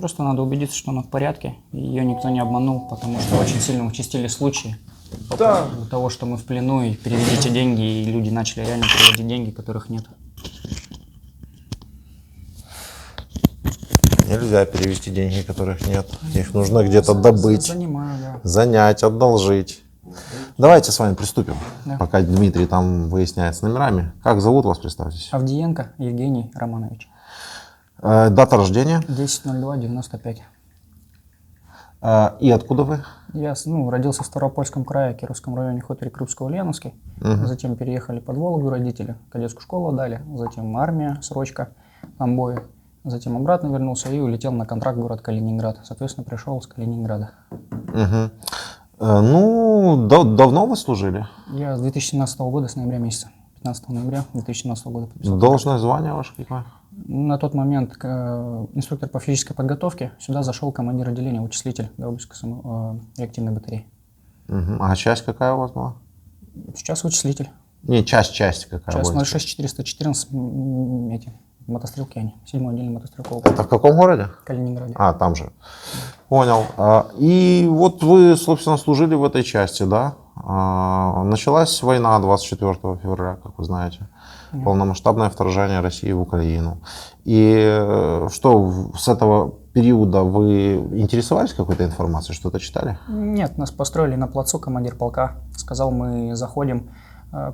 Просто надо убедиться, что она в порядке, и ее никто не обманул, потому что очень сильно участились случаи по поводу того, что мы в плену, и переведите деньги, и люди начали реально переводить деньги, которых нет. Нельзя перевести деньги, которых нет. Их нужно где-то добыть, занять, одолжить. Давайте с вами приступим, пока Дмитрий там выясняет с номерами. Как зовут вас, представьтесь? Авдиенко Евгений Романович. Дата рождения? 10.02.95. И откуда вы? Я родился в Ставропольском крае, Кировском районе, хуторе Крупско-Ульяновский. Затем переехали под Вологду родители, кадетскую школу отдали. Затем армия, срочка, там бои. Затем обратно вернулся и улетел на контракт в город Калининград. Соответственно, пришел с Калининграда. Ну, давно вы служили? Я с 2017 года, с ноября месяца. 15 ноября 2017 года подписал. Должное звание ваше какое? На тот момент инструктор по физической подготовке. Сюда зашел командир отделения, вычислитель Гаубичской реактивной батареи. А часть какая у вас была? Сейчас вычислитель. Не, часть какая? Сейчас 06414 мотострелки они. 7-й отдельный мотострелковый. Это в каком городе? Калининграде. Там же. Понял. И вот вы, собственно, служили в этой части, да? Началась война 24 февраля, как вы знаете. Полномасштабное вторжение России в Украину. И что, с этого периода вы интересовались какой-то информацией, что-то читали? Нет, нас построили на плацу, командир полка сказал, мы заходим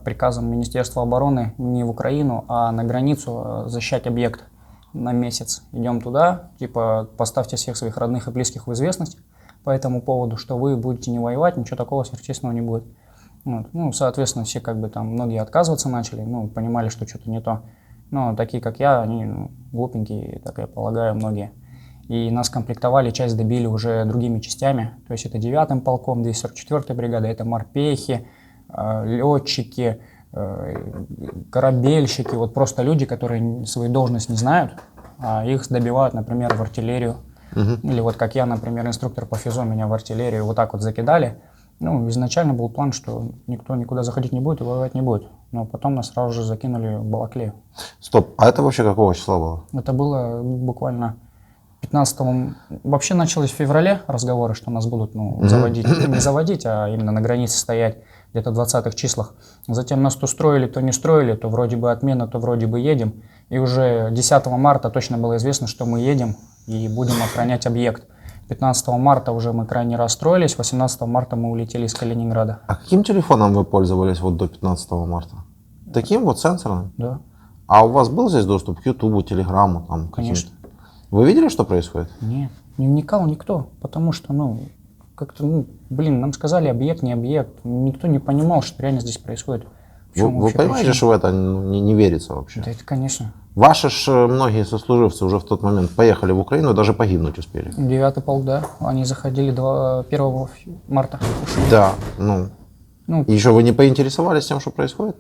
приказом Министерства обороны не в Украину, а на границу защищать объект на месяц. Идем туда, типа поставьте всех своих родных и близких в известность по этому поводу, что вы будете не воевать, ничего такого сверхъестественного не будет. Вот. Ну, соответственно, все многие отказываться начали, понимали, что что-то не то. Но такие, как я, они глупенькие, так я полагаю, многие. И нас комплектовали, часть добили уже другими частями. То есть это 9-м полком, 244-я бригада, это морпехи, летчики, корабельщики, вот просто люди, которые свою должность не знают, а их добивают, например, в артиллерию. Или вот как я, например, инструктор по физо, меня в артиллерию вот так вот закидали. Изначально был план, что никто никуда заходить не будет и воевать не будет. Но потом нас сразу же закинули в Балаклею. Стоп, а это вообще какого числа было? Это было буквально 15-го. Вообще началось в феврале разговоры, что нас будут заводить. Не заводить, а именно на границе стоять где-то в 20-х числах. Затем нас то строили, то не строили, то вроде бы отмена, то вроде бы едем. И уже 10 марта точно было известно, что мы едем и будем охранять объект. 15 марта уже мы крайне расстроились, 18 марта мы улетели из Калининграда. А каким телефоном вы пользовались вот до 15 марта? Таким вот сенсорным? Да. А у вас был здесь доступ к Ютубу, Телеграмму? Конечно. Вы видели, что происходит? Нет, не вникал никто, потому что, нам сказали объект, не объект. Никто не понимал, что реально здесь происходит. Вы понимаете, что в это не верится вообще? Да, это конечно. Ваши ж многие сослуживцы уже в тот момент поехали в Украину, даже погибнуть успели. 9-й полк, да. Они заходили 1 марта. Да, еще вы не поинтересовались тем, что происходит?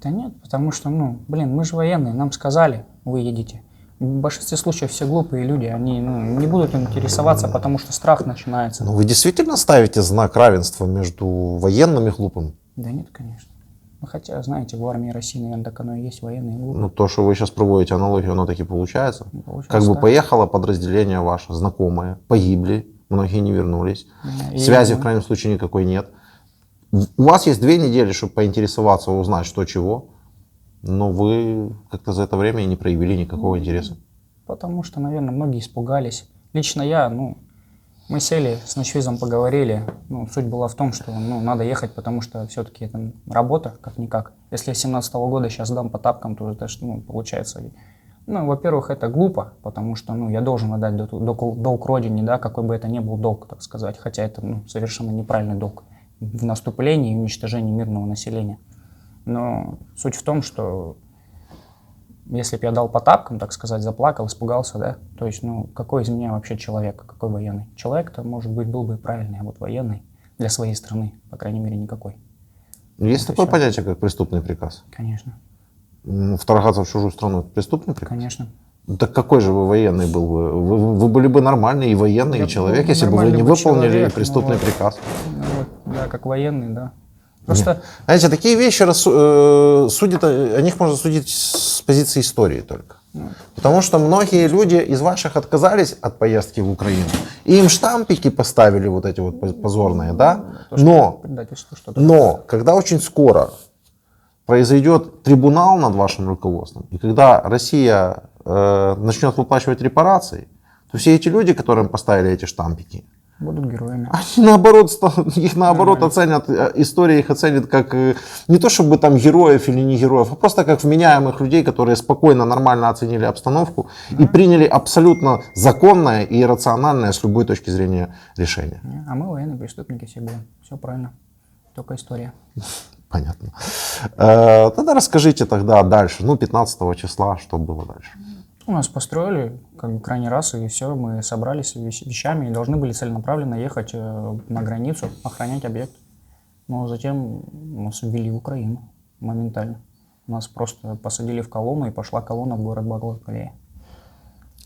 Да нет, потому что, мы же военные, нам сказали, вы едете. В большинстве случаев все глупые люди, они не будут интересоваться, потому что страх начинается. Вы действительно ставите знак равенства между военным и глупым? Да нет, конечно. Хотя, знаете, в армии России, наверное, так оно и есть, военные глупые. То, что вы сейчас проводите аналогию, оно таки получается. Получается, как бы поехало подразделение ваше, знакомые, погибли, многие не вернулись. Связи в крайнем случае никакой нет. У вас есть 2 недели, чтобы поинтересоваться, узнать, что чего. Но вы как-то за это время и не проявили никакого интереса. Потому что, наверное, многие испугались. Лично я, мы сели с начвизом, поговорили. Суть была в том, что надо ехать, потому что все-таки это работа, как-никак. Если я 17-го года сейчас дам по тапкам, то это получается... во-первых, это глупо, потому что я должен отдать долг родине, да, какой бы это ни был долг, так сказать. Хотя это совершенно неправильный долг в наступлении и уничтожении мирного населения. Но суть в том, что если бы я дал по тапкам, так сказать, заплакал, испугался, да, то есть, какой из меня вообще человек, какой военный? Человек-то, может быть, был бы правильный, а вот военный для своей страны, по крайней мере, никакой. Есть такое понятие, как преступный приказ? Конечно. Вторгаться в чужую страну – это преступный приказ? Конечно. Так какой же вы военный был бы? Вы были бы нормальный и военный, и человек, если бы вы не выполнили преступный приказ. Да, как военный, да. Просто... Знаете, такие вещи судят, о них можно судить с позиции истории только. Потому что многие люди из ваших отказались от поездки в Украину. И им штампики поставили вот эти вот позорные, да? Но когда очень скоро произойдет трибунал над вашим руководством, и когда Россия начнет выплачивать репарации, то все эти люди, которым поставили эти штампики, будут героями. Они наоборот, их наоборот оценят, история их оценит как не то чтобы там героев или не героев, а просто как вменяемых людей, которые спокойно, нормально оценили обстановку и приняли абсолютно законное и рациональное с любой точки зрения решение. А мы военные преступники все будем. Все правильно. Только история. Понятно. Тогда расскажите тогда дальше, 15 числа, что было дальше? У нас построили как бы крайний раз, и все, мы собрались вещами и должны были целенаправленно ехать на границу, охранять объект. Но затем нас ввели в Украину моментально. Нас просто посадили в колонну, и пошла колонна в город Балаклея.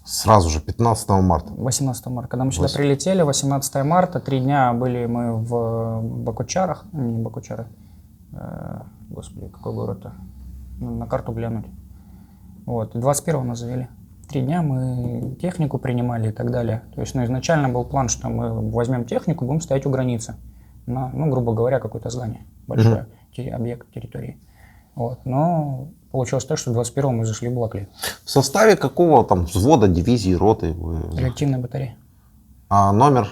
Сразу же, 15 марта? 18 марта. Когда мы сюда прилетели, 18 марта, 3 дня были мы в Бакучарах, не Бакучары, господи, какой город-то, на карту глянуть. Вот, 21-го нас завели. 3 дня мы технику принимали и так далее. То есть, изначально был план, что мы возьмем технику, будем стоять у границы. На, грубо говоря, какое-то здание, большой объект территории. Вот. Но получилось так, что 21-го мы зашли в Балаклею. В составе какого там взвода, дивизии, роты? Реактивная батарея. А номер?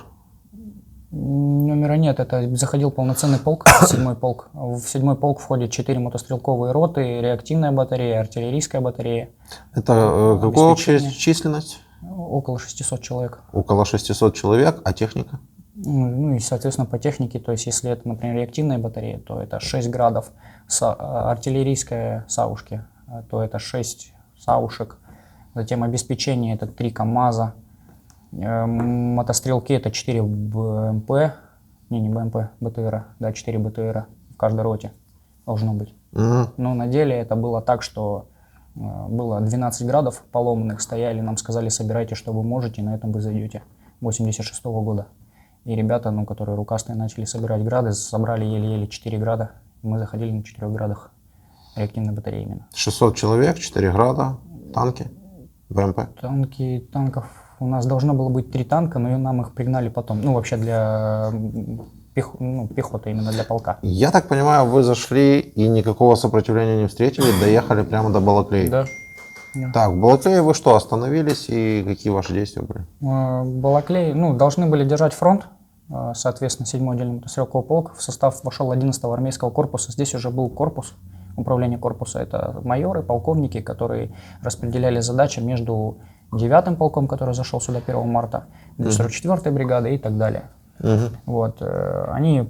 Номера нет, это заходил полноценный полк, 7-й полк. В 7-й полк входит 4 мотострелковые роты, реактивная батарея, артиллерийская батарея. Это какая общая численность? Около 600 человек. Около 600 человек, а техника? И, соответственно, по технике, то есть, если это, например, реактивная батарея, то это 6 градов, артиллерийская саушки, то это 6 саушек, затем обеспечение это 3 КАМАЗа, мотострелки это 4 БМП, не БМП, БТРа, да, 4 БТРа в каждой роте должно быть. Но на деле это было так, что было 12 градов поломанных, стояли, нам сказали, собирайте, что вы можете, и на этом вы зайдете, 86-го года. И ребята, которые рукастые, начали собирать грады, собрали еле-еле 4 града, и мы заходили на 4 градах реактивной батареи именно. 600 человек, 4 града, танки, БМП? Танков у нас должно было быть 3 танка, но нам их пригнали потом. Вообще для пехоты, именно для полка. Я так понимаю, вы зашли и никакого сопротивления не встретили, доехали прямо до Балаклеи? Да. Так, в Балаклее вы что, остановились и какие ваши действия были? Балаклей, должны были держать фронт, соответственно, 7-й отдельный мотострелковый полк. В состав вошел 11-го армейского корпуса. Здесь уже был корпус, управление корпуса. Это майоры, полковники, которые распределяли задачи между 9-м полком, который зашел сюда 1 марта, 44-й бригадой и так далее. Вот. Они,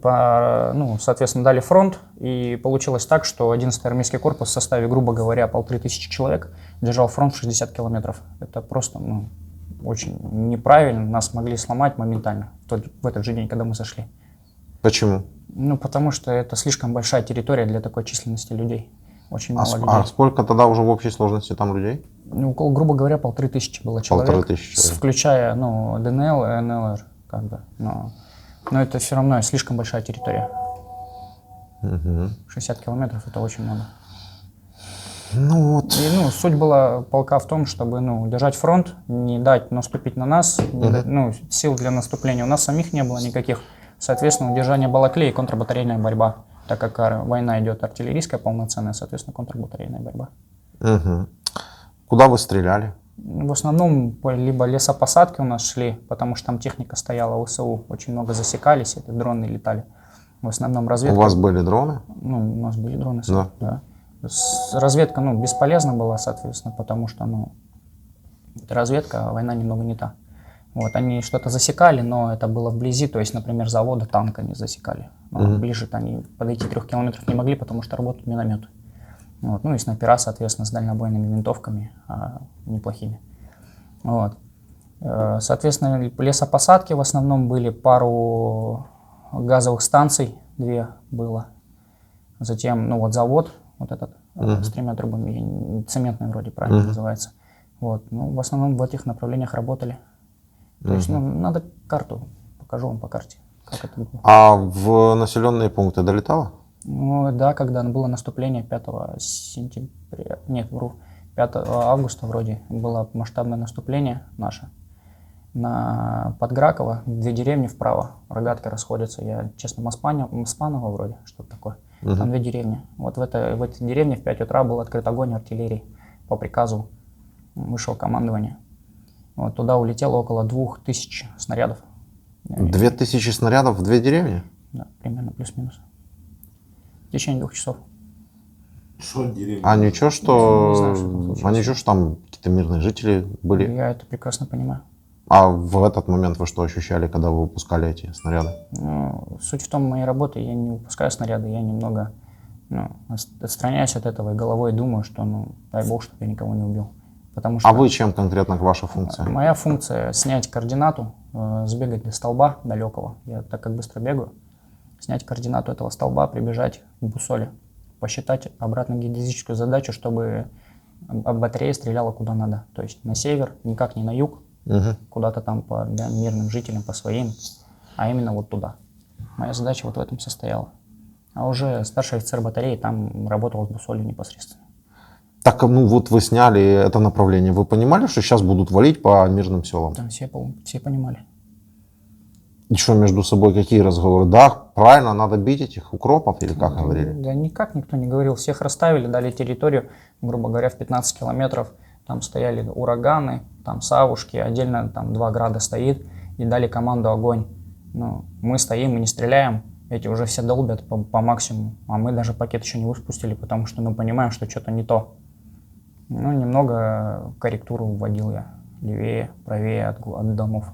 соответственно, дали фронт, и получилось так, что 11-й армейский корпус в составе, грубо говоря, 1500 человек держал фронт в 60 километров. Это просто очень неправильно, нас могли сломать моментально в этот же день, когда мы зашли. Почему? Потому что это слишком большая территория для такой численности людей. Очень мало людей. А сколько тогда уже в общей сложности там людей? Около, грубо говоря, 1500 было человек. 1500 человек. Включая, ДНЛ, НЛР, как бы. Но это все равно слишком большая территория. 60 километров это очень много. И, суть была полка в том, чтобы держать фронт, не дать наступить на нас, сил для наступления у нас самих не было никаких. Соответственно, удержание Балаклеи и контрбатарейная борьба, так как война идет артиллерийская полноценная, соответственно, контрбатарейная борьба. Куда вы стреляли? В основном либо лесопосадки у нас шли, потому что там техника стояла, ВСУ, очень много засекались, это дроны летали. В основном разведка. У вас были дроны? У нас были дроны, да. Разведка, бесполезна была, соответственно, потому что, это разведка, а война немного не та. Вот, они что-то засекали, но это было вблизи, то есть, например, завода танка не засекали. Ближе-то они подойти 3 километров не могли, потому что работают минометы. Вот, и снайпера, соответственно, с дальнобойными винтовками, неплохими. Вот. Соответственно, лесопосадки в основном были, пару газовых станций, 2 было. Затем, завод, этот, с 3 трубами, цементный вроде правильно называется. Вот. В основном в этих направлениях работали. То есть, надо карту, покажу вам по карте, как это было. А в населенные пункты долетало? Да, когда было наступление 5 сентября, 5 августа вроде было масштабное наступление наше на Подграково, 2 деревни вправо, рогатки расходятся. Я, честно, Маспаново вроде, что-то такое. Там 2 деревни. Вот в этой деревне в 5 утра был открыт огонь артиллерии по приказу высшего командования. Вот туда улетело около 2000 снарядов. 2000 снарядов в 2 деревни? Да, примерно плюс-минус. В течение 2 часов. А ничего, что... Не знаю, что там случилось. А ничего, что там какие-то мирные жители были? Я это прекрасно понимаю. А в этот момент вы что ощущали, когда вы выпускали эти снаряды? Ну, суть в том, моей работы, я не выпускаю снаряды, я немного отстраняюсь от этого и головой думаю, что, дай бог, чтобы я никого не убил. Потому что А вы чем конкретно ваша функция? моя функция — снять координату, сбегать до столба далекого, я так как быстро бегаю, снять координату этого столба, прибежать к бусоле, посчитать обратно геодезическую задачу, чтобы батарея стреляла куда надо. То есть на север, никак не на юг, куда-то там по мирным жителям, по своим, а именно вот туда. Моя задача вот в этом состояла. А уже старший офицер батареи там работал с бусолью непосредственно. Так, вот вы сняли это направление. Вы понимали, что сейчас будут валить по мирным селам? Там все понимали. И что, между собой какие разговоры? Да, правильно, надо бить этих укропов, или как говорили? Да никак никто не говорил. Всех расставили, дали территорию, грубо говоря, в 15 километров. Там стояли ураганы, там Савушки, отдельно там 2 града стоит, и дали команду огонь. Мы стоим, мы не стреляем, эти уже все долбят по максимуму, а мы даже пакет еще не выпустили, потому что мы понимаем, что что-то не то. Немного корректуру вводил я, левее, правее от домов.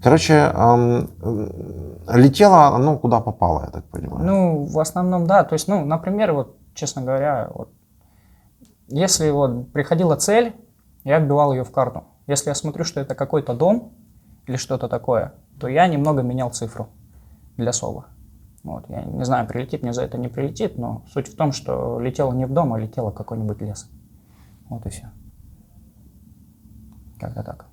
Короче, летело оно куда попало, я так понимаю. В основном, да. То есть, например, вот, честно говоря, вот, если вот приходила цель, я вбивал ее в карту. Если я смотрю, что это какой-то дом или что-то такое, то я немного менял цифру для СОВа. Вот, я не знаю, прилетит мне за это, не прилетит, но суть в том, что летело не в дом, а летело в какой-нибудь лес. Вот и все. Как-то так.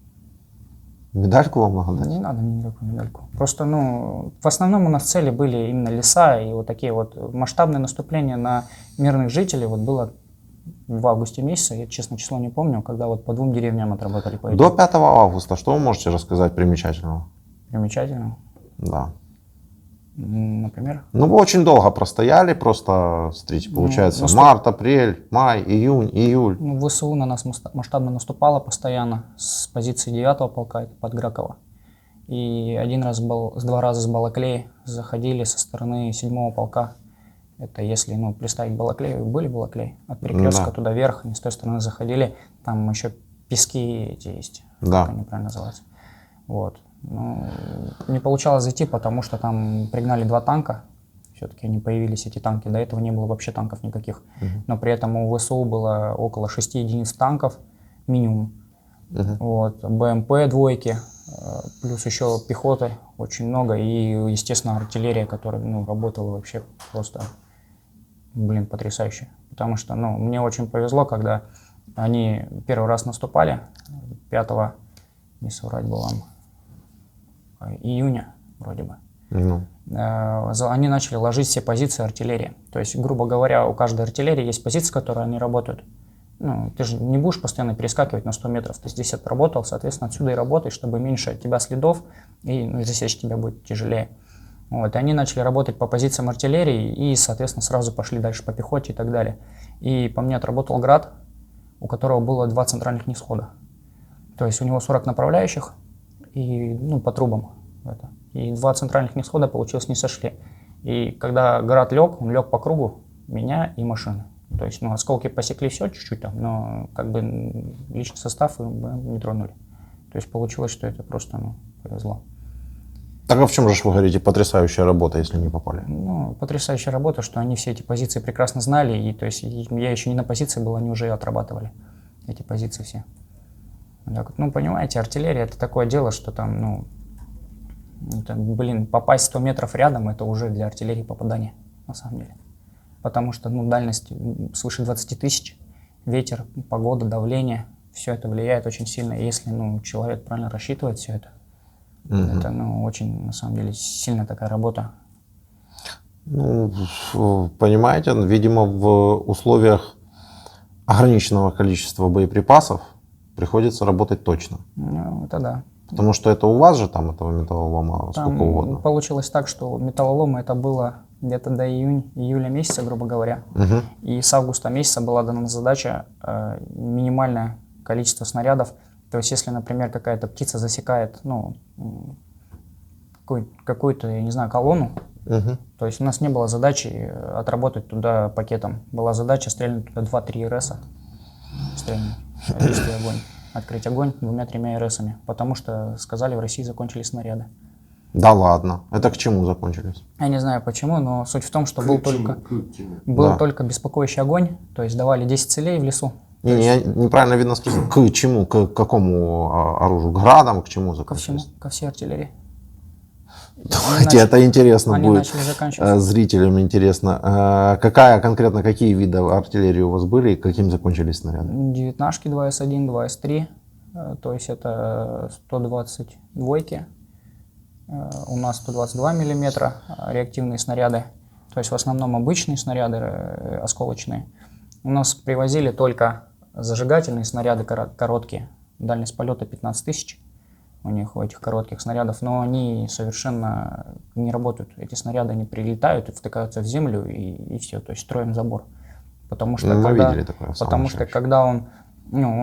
Медальку вам надо дать? Не надо мне никакую медальку. Просто, в основном у нас цели были именно леса и вот такие вот масштабные наступления на мирных жителей. Вот было в августе месяце, я честно число не помню, когда вот по 2 деревням отработали. До 5 августа что вы можете рассказать примечательного? Примечательно? Да. Например? Вы очень долго простояли, просто, смотрите, получается, март, апрель, май, июнь, июль. ВСУ на нас масштабно наступало постоянно с позиции 9-го полка, это Подграково. И 2 раза с Балаклеи заходили со стороны 7-го полка. Это если, представить Балаклею, были Балаклеи, от Перекрестка туда вверх, они с той стороны заходили, там еще пески эти есть, да. Как они правильно называются. Вот. Не получалось зайти, потому что там пригнали 2 танка, все-таки они появились, эти танки, до этого не было вообще танков никаких, но при этом у ВСУ было около 6 единиц танков минимум, вот, БМП двойки, плюс еще пехоты очень много и, естественно, артиллерия, которая работала вообще просто, потрясающе, потому что мне очень повезло, когда они первый раз наступали, 5-го, не соврать бы вам, июня, вроде бы. Они начали ложить все позиции артиллерии. То есть, грубо говоря, у каждой артиллерии есть позиции, в которой они работают. Ты же не будешь постоянно перескакивать на 100 метров. Ты здесь отработал, соответственно, отсюда и работай, чтобы меньше от тебя следов, и засечь тебя будет тяжелее. Вот. И они начали работать по позициям артиллерии и, соответственно, сразу пошли дальше по пехоте и так далее. И по мне отработал град, у которого было 2 центральных нисхода. То есть у него 40 направляющих, и по трубам это. И 2 центральных нисхода получилось не сошли. И когда град лег, он лег по кругу меня и машины. То есть осколки посекли все чуть-чуть там, но личный состав не тронули. То есть получилось, что это просто повезло. Так а в чем же вы говорите потрясающая работа, если не попали? Потрясающая работа, что они все эти позиции прекрасно знали, и то есть я еще не на позиции был, они уже отрабатывали эти позиции все. Так, понимаете, артиллерия — это такое дело, что там, попасть 100 метров рядом — это уже для артиллерии попадание, на самом деле. Потому что, дальность свыше 20 тысяч, ветер, погода, давление, все это влияет очень сильно. И если, человек правильно рассчитывает все это, это, очень, на самом деле, сильная такая работа. Понимаете, видимо, в условиях ограниченного количества боеприпасов приходится работать точно. Ну, это да. Потому что это у вас же там этого металлолома Там сколько угодно. получилось так, что металлолома это было где-то до июля месяца, грубо говоря. Мгм. И с августа месяца была дана задача минимальное количество снарядов. То есть, если, например, какая-то птица засекает, ну, какую-то, я не знаю, колонну, Мгм. то есть у нас не было задачи отработать туда пакетом. Была задача стрельнуть туда 2-3 РСа. Стрельнуть, вести огонь. Открыть огонь 2-3 РСами. Потому что, сказали, в России закончились снаряды. Да ладно. Это к чему закончились? Я не знаю почему, но суть в том, что был Да. только беспокоящий огонь. То есть давали 10 целей в лесу. Не, я неправильно видно спросил. К чему? К какому оружию? Градам? К чему Ко всему, закончились? ко всей артиллерии. Давайте, это интересно Они будет. начали заканчиваться. Зрителям интересно. Какие виды артиллерии у вас были и каким закончились снаряды? 19-шки 2С1, 2С3. То есть это 122-ки. У нас 122 миллиметра реактивные снаряды. То есть в основном обычные снаряды осколочные. У нас привозили только зажигательные снаряды короткие. Дальность полета 15 тысяч у них, у этих коротких снарядов, но они совершенно не работают. Эти снаряды, они прилетают и втыкаются в землю, и все, то есть строим забор. Потому что, Мы когда, видели такое в самом потому что начале. когда он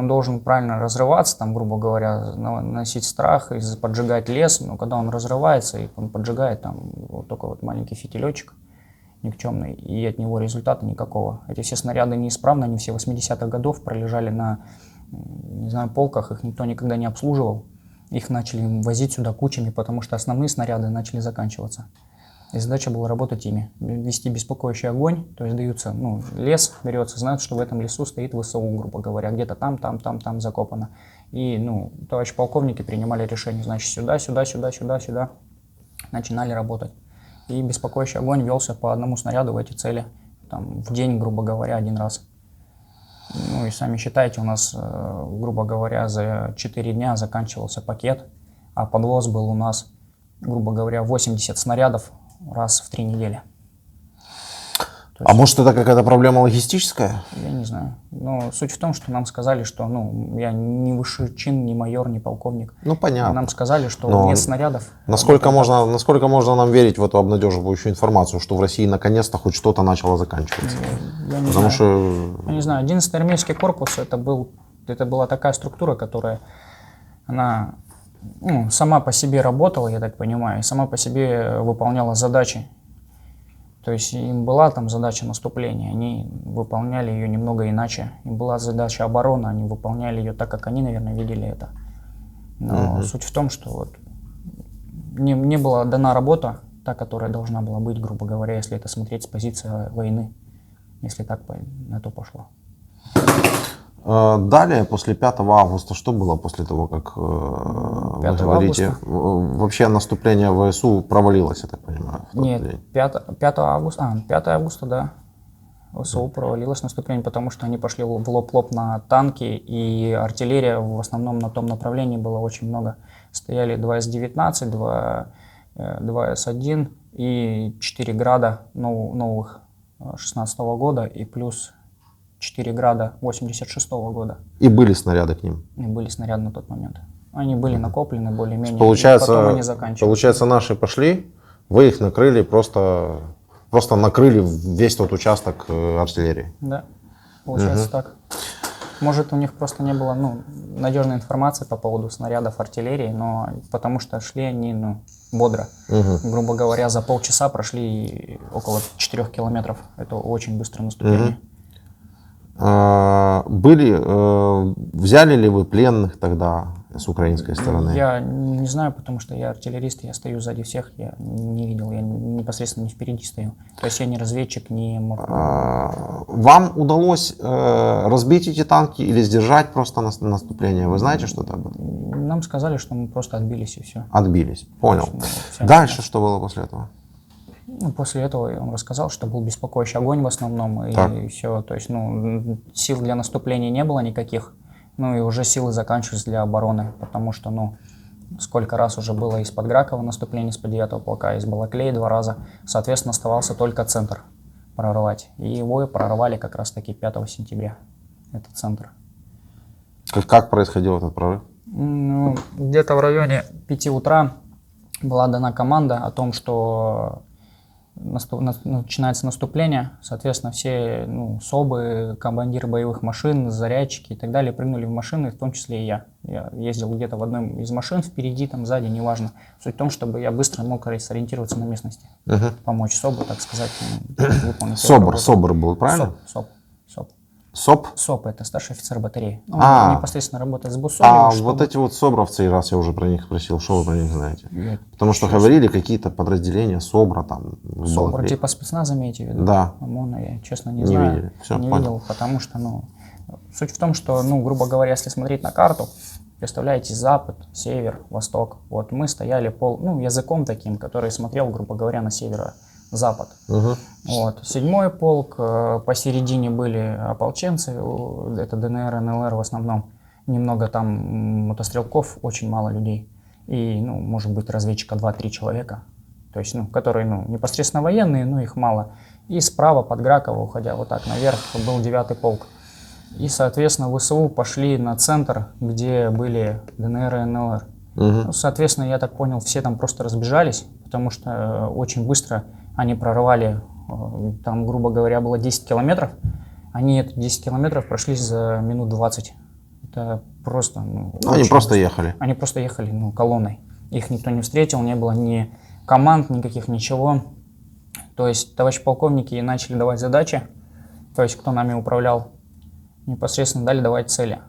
должен правильно разрываться, там, грубо говоря, носить страх и поджигать лес, но когда он разрывается и он поджигает, там вот только вот маленький фитилечек никчемный, и от него результата никакого. Эти все снаряды неисправны, они все 80-х годов пролежали на, не знаю, полках, их никто никогда не обслуживал. Их начали возить сюда кучами, потому что основные снаряды начали заканчиваться. И задача была работать ими, вести беспокоящий огонь, то есть даются, лес берется, знают, что в этом лесу стоит ВСУ, грубо говоря, где-то там закопано. И, товарищи полковники принимали решение, значит, сюда, начинали работать. И беспокоящий огонь велся по одному снаряду в эти цели, там, в день, грубо говоря, один раз. И сами считайте, у нас, грубо говоря, за 4 дня заканчивался пакет, а подвоз был у нас, грубо говоря, 80 снарядов раз в 3 недели. А может это какая-то проблема логистическая? Я не знаю. Но суть в том, что нам сказали, что я не высший чин, не майор, не полковник. Понятно. Нам сказали, что Но нет снарядов. Насколько можно нам верить в эту обнадеживающую информацию, что в России наконец-то хоть что-то начало заканчиваться? Я не Потому знаю. что... Я не знаю. 11-й армейский корпус это была такая структура, которая она сама по себе работала, я так понимаю, и сама по себе выполняла задачи. То есть им была там задача наступления, они выполняли ее немного иначе. Им была задача обороны, они выполняли ее так, как они, наверное, видели это. Но суть в том, что не была дана работа, та, которая должна была быть, грубо говоря, если это смотреть с позиции войны, если так на то пошло. Далее, после 5 августа, что было после того, как вы говорите, вообще наступление ВСУ провалилось, я так понимаю? Нет, 5 августа, да, ВСУ провалилось наступление, потому что они пошли в лоб-лоб на танки, и артиллерия в основном на том направлении было очень много. Стояли 2С-19, 2С-1 и 4 града новых 16 года, и плюс 4 града 86-го года. И были снаряды к ним? И были снаряды на тот момент. Они были накоплены более-менее, потом они заканчивались. Получается, наши пошли, вы их накрыли, просто накрыли весь тот участок артиллерии? Да, получается так. Может, у них просто не было надежной информации по поводу снарядов артиллерии, но потому что шли они бодро. Грубо говоря, за полчаса прошли около 4 километров. Это очень быстрое наступление. Взяли ли вы пленных тогда с украинской стороны? Я не знаю, потому что я артиллерист, я стою сзади всех, я не видел, я непосредственно не впереди стою. То есть я не разведчик, не мог. Вам удалось разбить эти танки или сдержать просто наступление? Вы знаете что-то об этом? Нам сказали, что мы просто отбились и все. Отбились, понял. Дальше что было после этого? После этого он рассказал, что был беспокоящий огонь в основном, и все. То есть, сил для наступления не было никаких, и уже силы заканчивались для обороны, потому что, сколько раз уже было из-под Гракова наступление, из-под 9-го полка, из Балаклеи 2 раза, соответственно, оставался только центр прорвать. И его прорвали как раз-таки 5 сентября. это центр. Как происходил этот прорыв? Ну, где-то в районе 5 утра была дана команда о том, что начинается наступление. Соответственно, все СОБы, командиры боевых машин, зарядчики и так далее прыгнули в машины, в том числе и я. Я ездил где-то в одной из машин, впереди, там, сзади, неважно. Суть в том, чтобы я быстро мог сориентироваться на местности. Помочь СОБу, так сказать, выполнить СОБР был, правильно? СОБ. СОП? СОП – это старший офицер батареи. Он непосредственно работает с БУСО. Вот эти вот СОБРовцы, раз я уже про них спросил, что вы про них знаете? Потому что говорили какие-то подразделения СОБРа там. СОБР, типа спецназа имеете в виду? Да. ОМОНа я, честно, не знаю. Видели. Все, не понял. видел, потому что, суть в том, что, грубо говоря, если смотреть на карту, представляете, запад, север, восток. Вот мы стояли языком таким, который смотрел, грубо говоря, на северо-запад. Вот. 7-й полк, посередине были ополченцы, это ДНР, НЛР в основном. Немного там мотострелков, очень мало людей. И, может быть, разведчика 2-3 человека. То есть, которые, непосредственно военные, но их мало. И справа под Граково, уходя вот так наверх, был 9-й полк. И, соответственно, ВСУ пошли на центр, где были ДНР и НЛР. Соответственно, я так понял, все там просто разбежались, потому что очень быстро они прорвали, там, грубо говоря, было 10 километров. Они эти 10 километров прошли за минут 20. Это просто... Они просто ехали. Они просто ехали, колонной. Их никто не встретил, не было ни команд, никаких, ничего. То есть товарищи полковники начали давать задачи, то есть кто нами управлял, непосредственно дали давать цели.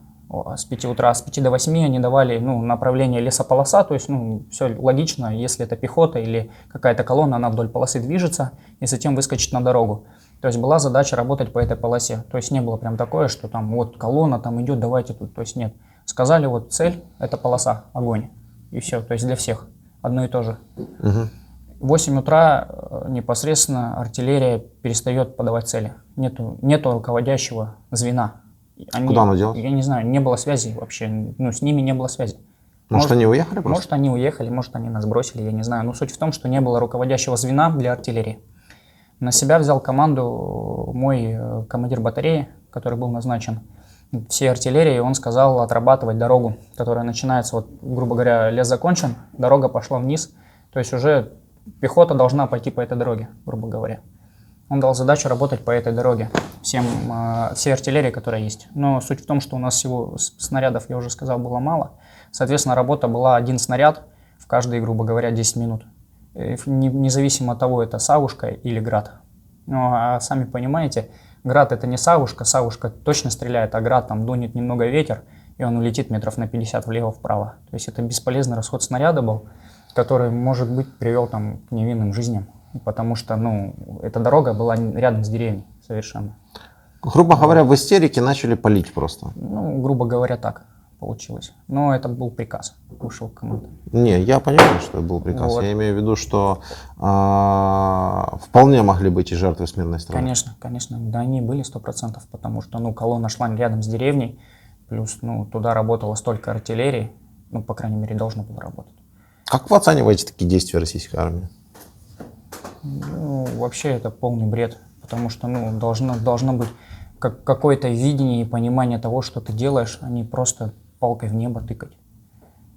С 5 утра, с 5 до 8 они давали направление лесополоса, то есть все логично, если это пехота или какая-то колонна, она вдоль полосы движется и затем выскочит на дорогу. То есть была задача работать по этой полосе, то есть не было прям такое, что там вот колонна там идет, давайте тут, то есть нет. Сказали вот цель, это полоса, огонь и все, то есть для всех одно и то же. В 8 утра непосредственно артиллерия перестает подавать цели, нету руководящего звена. Куда она делась? Я не знаю, не было связи вообще, с ними не было связи. Может, они уехали просто? Может, они уехали, может, они нас бросили, я не знаю. Но суть в том, что не было руководящего звена для артиллерии. На себя взял команду мой командир батареи, который был назначен всей артиллерии. Он сказал отрабатывать дорогу, которая начинается, вот, грубо говоря, лес закончен, дорога пошла вниз. То есть уже пехота должна пойти по этой дороге, грубо говоря. Он дал задачу работать по этой дороге всей артиллерии, которая есть. Но суть в том, что у нас всего снарядов, я уже сказал, было мало. Соответственно, работа была один снаряд в каждые, грубо говоря, 10 минут. Независимо от того, это савушка или град. А сами понимаете, град это не савушка, савушка точно стреляет, а град там дунет немного ветер, и он улетит метров на 50 влево-вправо. То есть это бесполезный расход снаряда был, который, может быть, привел там к невинным жизням. Потому что, эта дорога была рядом с деревней совершенно. Грубо говоря, в истерике начали палить просто. Грубо говоря, так получилось. Но это был приказ высшего команды. Не, я понимаю, что это был приказ. Вот. Я имею в виду, что вполне могли быть и жертвы с мирной стороны. Конечно. Да, они были 100%, потому что, колонна шла рядом с деревней, плюс, туда работало столько артиллерии, по крайней мере, должно было работать. Как вы оцениваете такие действия российской армии? Вообще это полный бред, потому что должно быть какое-то видение и понимание того, что ты делаешь, а не просто палкой в небо тыкать.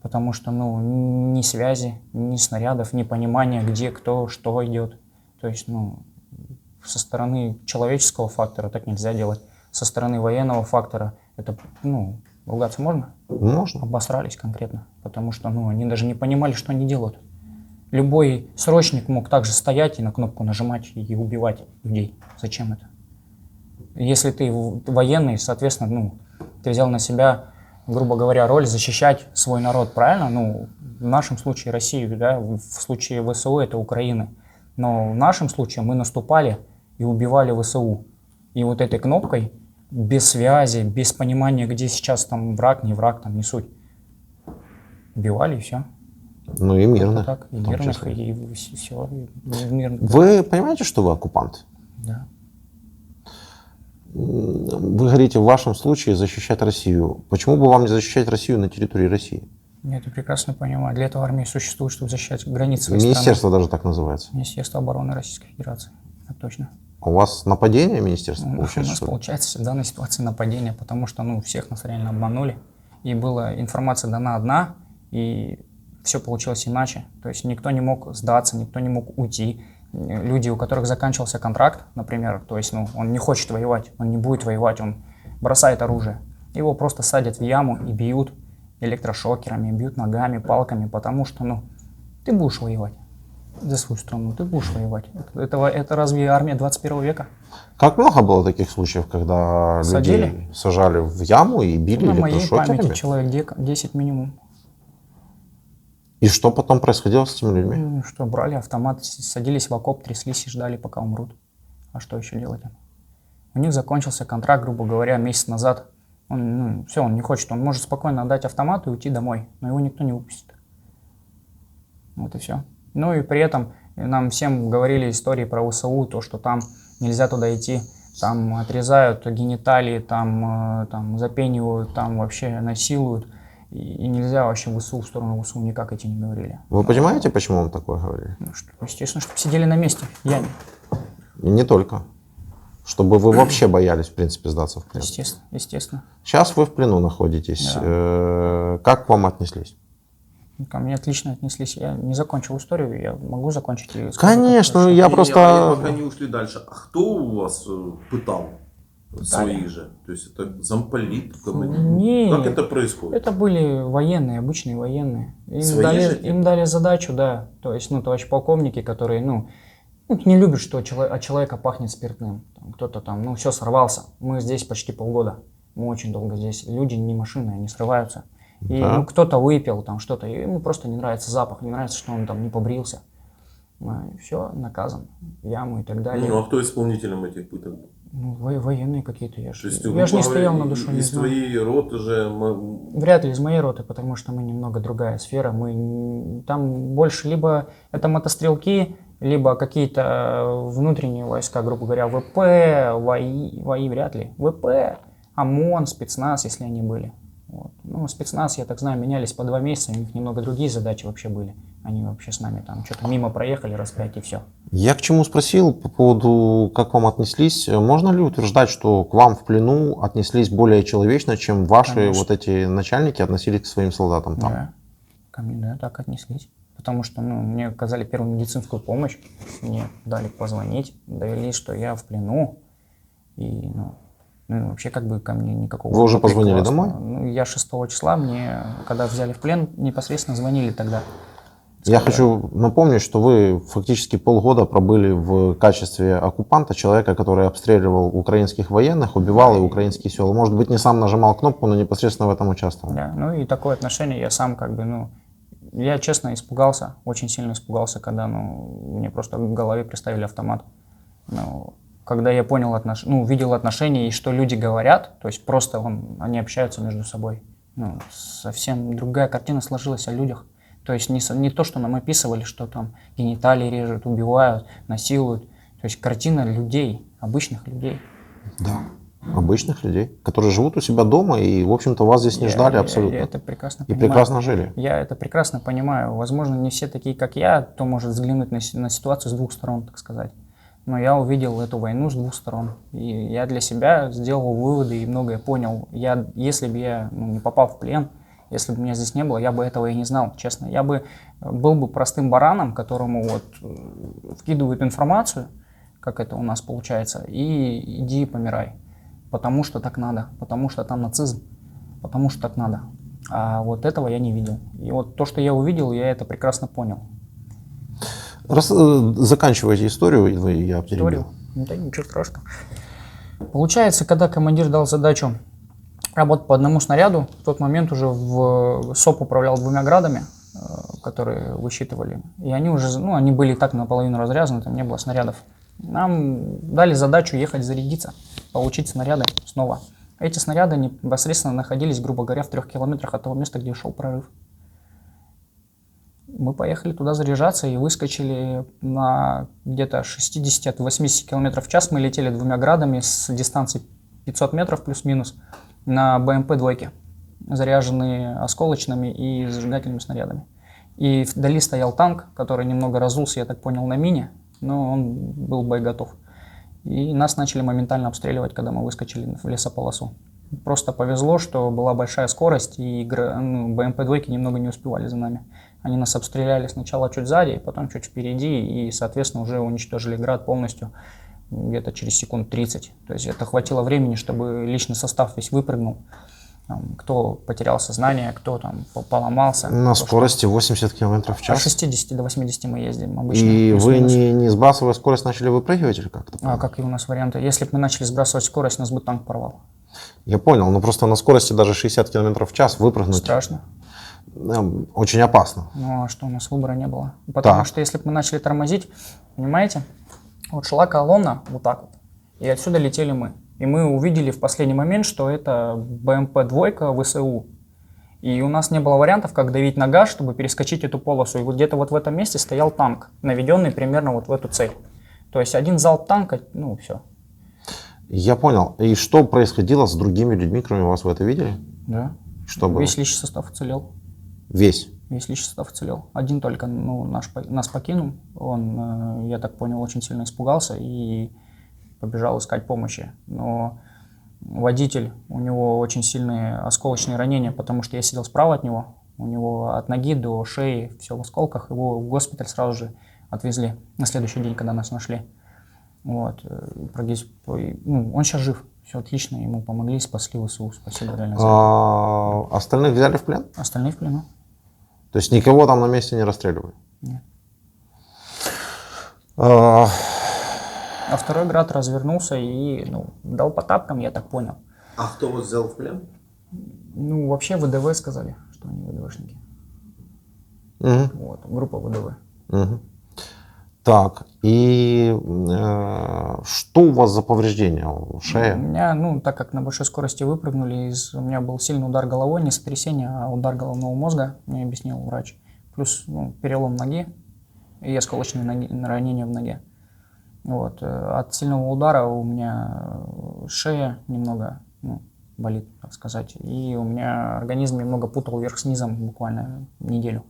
Потому что ни связи, ни снарядов, ни понимания, где, кто, что идет. То есть со стороны человеческого фактора так нельзя делать, со стороны военного фактора это, ругаться можно? Можно. Обосрались конкретно, потому что они даже не понимали, что они делают. Любой срочник мог также стоять и на кнопку нажимать и убивать людей. Зачем это? Если ты военный, соответственно, ты взял на себя, грубо говоря, роль защищать свой народ, правильно? В нашем случае Россию, да, в случае ВСУ это Украина. Но в нашем случае мы наступали и убивали ВСУ. И вот этой кнопкой, без связи, без понимания, где сейчас там враг, не суть, убивали и все. И мирно. Так, и мирных, и все. Вы понимаете, что вы оккупант? Да. Вы говорите, в вашем случае защищать Россию. Почему бы вам не защищать Россию на территории России? Я это прекрасно понимаю. Для этого армия существует, чтобы защищать границы своей Министерство страны. даже так называется. Министерство обороны Российской Федерации. Это точно. У вас нападение министерства У получается? нас что ли? получается в данной ситуации нападение, потому что, ну, всех нас реально обманули. И была информация дана одна, и все получилось иначе. То есть никто не мог сдаться, никто не мог уйти. Люди, у которых заканчивался контракт, например, то есть, ну, он не хочет воевать, он не будет воевать, он бросает оружие. Его просто садят в яму и бьют электрошокерами, бьют ногами, палками, потому что, ну, ты будешь воевать за свою страну, ты будешь воевать. Это разве армия 21 века? Как много было таких случаев, когда Садили? людей сажали в яму и били На моей электрошокерами? памяти человек 10 минимум. И что потом происходило с этими людьми? Ну, что, брали автомат, садились в окоп, тряслись и ждали, пока умрут. А что еще делать? У них закончился контракт, грубо говоря, месяц назад. Он, ну, все, он не хочет. Он может спокойно отдать автомат и уйти домой, но его никто не выпустит. Вот и все. Ну и при этом нам всем говорили истории про ВСУ, то, что там нельзя туда идти, там отрезают гениталии, там запенивают, там вообще насилуют. И нельзя вообще в сторону ВСУ никак идти не говорили. Вы понимаете, почему вам такое говорили? Ну, естественно, чтобы сидели на месте, в яме. И не только. Чтобы вы вообще боялись, в принципе, сдаться в плен. Естественно, естественно. Сейчас вы в плену находитесь. Да. Как к вам отнеслись? Ко мне отлично отнеслись. Я не закончил историю, я могу закончить ее. Конечно, я просто... Пока не ушли дальше. А кто у вас пытал своих же? То есть это замполит? Не, Как это происходит? это были военные, обычные военные. Свои же типа? Им дали задачу, да. То есть, ну, товарищ полковники, которые, ну, не любят, что от человека пахнет спиртным. Там, кто-то там, ну, все, сорвался. Мы здесь почти полгода. Мы очень долго здесь. Люди не машины, они срываются. И Да. ну, кто-то выпил там что-то, и ему просто не нравится запах, не нравится, что он там не побрился. И все, наказан, в яму и так далее. Ну, а кто исполнителем этих пыток был? Ну, военные какие-то, я То есть, же не стоял на душу, не из знаю. твоей роты же... Вряд ли из моей роты, потому что мы немного другая сфера. Там больше либо это мотострелки, либо какие-то внутренние войска, грубо говоря, ВП, ВАИ вряд ли. ВП, ОМОН, спецназ, если они были. Вот. Ну, спецназ, я так знаю, менялись по 2 месяца, у них немного другие задачи вообще были. Они вообще с нами там что-то мимо проехали, раз 5 и все. Я к чему спросил по поводу, как к вам отнеслись. Можно ли утверждать, что к вам в плену отнеслись более человечно, чем ваши Конечно. вот эти начальники относились к своим солдатам там? Да, ко мне, да, так отнеслись. Потому что, ну, мне оказали первую медицинскую помощь, мне дали позвонить, довели, что я в плену, и, ну, вообще как бы ко мне никакого... Вы уже отклика позвонили классного. домой? Ну, я 6 числа, мне, когда взяли в плен, непосредственно звонили тогда. Я хочу напомнить, что вы фактически полгода пробыли в качестве оккупанта, человека, который обстреливал украинских военных, убивал и украинские села. Может быть, не сам нажимал кнопку, но непосредственно в этом участвовал. Да, ну и такое отношение я сам как бы, ну, я честно испугался, очень сильно испугался, когда, ну, мне просто в голове приставили автомат. Ну, когда я понял, увидел отношения и что люди говорят, то есть просто они общаются между собой. Ну, совсем другая картина сложилась о людях. То есть не то, что нам описывали, что там гениталии режут, убивают, насилуют. То есть картина людей, обычных людей. Да. Обычных людей, которые живут у себя дома и, в общем-то, вас здесь не ждали абсолютно. Я это прекрасно И понимаю. прекрасно жили. Я это прекрасно понимаю. Возможно, не все такие, как я, кто может взглянуть на ситуацию с 2 сторон, так сказать. Но я увидел эту войну с 2 сторон. И я для себя сделал выводы и многое понял. Если бы я не попал в плен, если бы меня здесь не было, я бы этого и не знал, честно. Я бы был бы простым бараном, которому вот вкидывают информацию, как это у нас получается, и иди помирай. Потому что так надо, потому что там нацизм, потому что так надо. А вот этого я не видел. И вот то, что я увидел, я это прекрасно понял. Заканчивайте историю, я перебил. Историю? Да ничего страшного. Получается, когда командир дал задачу работать по одному снаряду, в тот момент уже СОП управлял 2 градами, которые высчитывали. И они уже, они были и так наполовину разряжены, там не было снарядов. Нам дали задачу ехать зарядиться, получить снаряды снова. Эти снаряды непосредственно находились, грубо говоря, в 3 километрах от того места, где шел прорыв. Мы поехали туда заряжаться и выскочили на где-то 60 от 80 км в час. Мы летели 2 градами с дистанции 500 метров плюс-минус на БМП-2, заряженные осколочными и зажигательными снарядами. И вдали стоял танк, который немного разулся, я так понял, на мине, но он был боеготов. И нас начали моментально обстреливать, когда мы выскочили в лесополосу. Просто повезло, что была большая скорость, и БМП-двойки немного не успевали за нами. Они нас обстреляли сначала чуть сзади, потом чуть впереди, и, соответственно, уже уничтожили град полностью где-то через секунд 30. То есть это хватило времени, чтобы личный состав весь выпрыгнул. Кто потерял сознание, кто там поломался. На скорости 80 км в От час. 60 до 80 мы ездим обычно. И вы плюс-минус. не сбрасывая скорость начали выпрыгивать или как-то? А какие у нас варианты? Если бы мы начали сбрасывать скорость, нас бы танк порвал. Я понял, но просто на скорости даже 60 км в час выпрыгнуть Страшно. очень опасно. Ну а что, у нас выбора не было. Потому Так. что если бы мы начали тормозить, понимаете, вот шла колонна вот так вот, и отсюда летели мы. И мы увидели в последний момент, что это БМП-двойка ВСУ. И у нас не было вариантов, как давить на газ, чтобы перескочить эту полосу. И вот где-то вот в этом месте стоял танк, наведенный примерно вот в эту цель. То есть один залп танка, ну все. Я понял. И что происходило с другими людьми, кроме вас, вы это видели? Да. Что было? Весь личный состав уцелел. Весь. Весь личный состав уцелел. Один только нас покинул. Он, я так понял, очень сильно испугался и побежал искать помощи. Но водитель, у него очень сильные осколочные ранения, потому что я сидел справа от него. У него от ноги до шеи все в осколках. Его в госпиталь сразу же отвезли на следующий день, когда нас нашли. Вот. Он сейчас жив. Все отлично, ему помогли, спасли ВСУ. Спасибо реально за это. Остальных взяли в плен? Остальные в плену. То есть никого там на месте не расстреливали? Нет. А, А второй град развернулся и дал по тапкам, я так понял. А кто вас взял в плен? Ну, вообще ВДВ сказали, что они ВДВшники. Мгм. Вот, группа ВДВ. Мгм. Так, и что у вас за повреждения? У Шея? меня, так как на большой скорости выпрыгнули, у меня был сильный удар головой, не сотрясение, а удар головного мозга, мне объяснил врач. Плюс перелом ноги и осколочные ранения в ноге. Вот. От сильного удара у меня шея немного болит, так сказать. И у меня организм немного путал вверх с низом буквально неделю.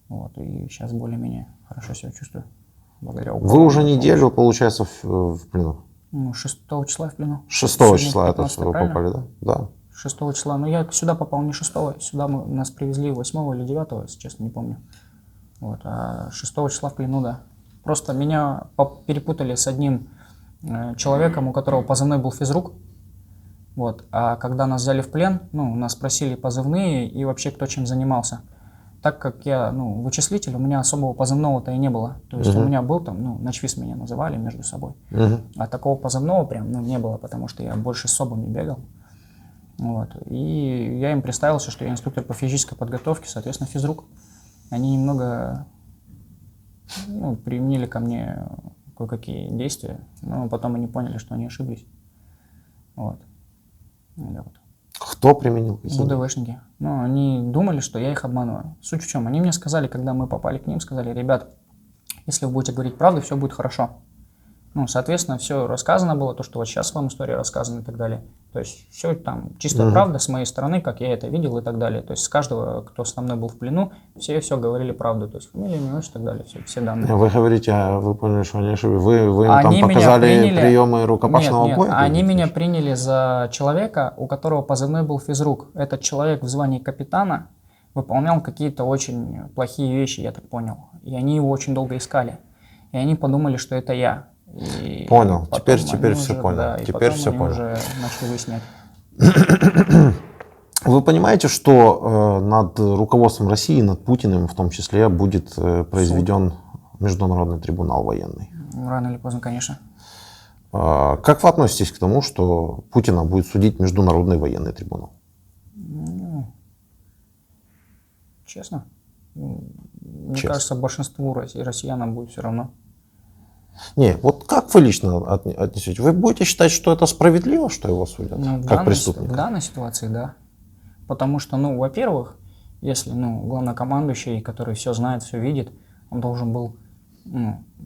Вот. И сейчас более-менее хорошо себя чувствую. Благодаря Вы уже неделю, получается, в плену? 6 числа в плену. 6 Сегодня числа это 15, вы правильно? попали, да? Да. 6 числа. Но я сюда попал не 6, сюда нас привезли 8 или 9, если честно, не помню. Вот. А 6 числа в плену, да. Просто меня перепутали с одним человеком, у которого позывной был физрук. Вот. А когда нас взяли в плен, нас спросили позывные и вообще кто чем занимался. Так как я вычислитель, у меня особого позывного-то и не было. То есть у меня был там, начвиз меня называли между собой. А такого позывного прям не было, потому что я больше с СОБами бегал. Вот. И я им представился, что я инструктор по физической подготовке, соответственно, физрук. Они немного применили ко мне кое-какие действия, но потом они поняли, что они ошиблись. Вот. Да, вот. Кто применил? ВДВшники. Они думали, что я их обманываю. Суть в чем? Они мне сказали, когда мы попали к ним, сказали: ребят, если вы будете говорить правду, все будет хорошо. Соответственно, все рассказано было, то, что вот сейчас вам история рассказана и так далее. То есть все там чистая правда с моей стороны, как я это видел и так далее. То есть с каждого, кто со мной был в плену, все говорили правду. То есть фамилия, имя, отчество и так далее, все данные. Вы говорите, вы поняли, что они ошиблись. Вы им Они там показали приняли... приемы рукопашного Нет, боя? они меня приняли за человека, у которого позывной был физрук. Этот человек в звании капитана выполнял какие-то очень плохие вещи, я так понял. И они его очень долго искали. И они подумали, что это я. И понял. Теперь уже, все понял. Да, Теперь все понял. уже начали выяснять. Вы понимаете, что над руководством России, над Путиным в том числе, будет произведен международный трибунал военный? Рано или поздно, конечно. Как вы относитесь к тому, что Путина будет судить международный военный трибунал? Честно, мне кажется, большинству россиянам будет все равно. Не, вот как вы лично отнесетесь? Вы будете считать, что это справедливо, что его судят как преступника? В данной ситуации, да. Потому что, во-первых, если главнокомандующий, который все знает, все видит, он должен был,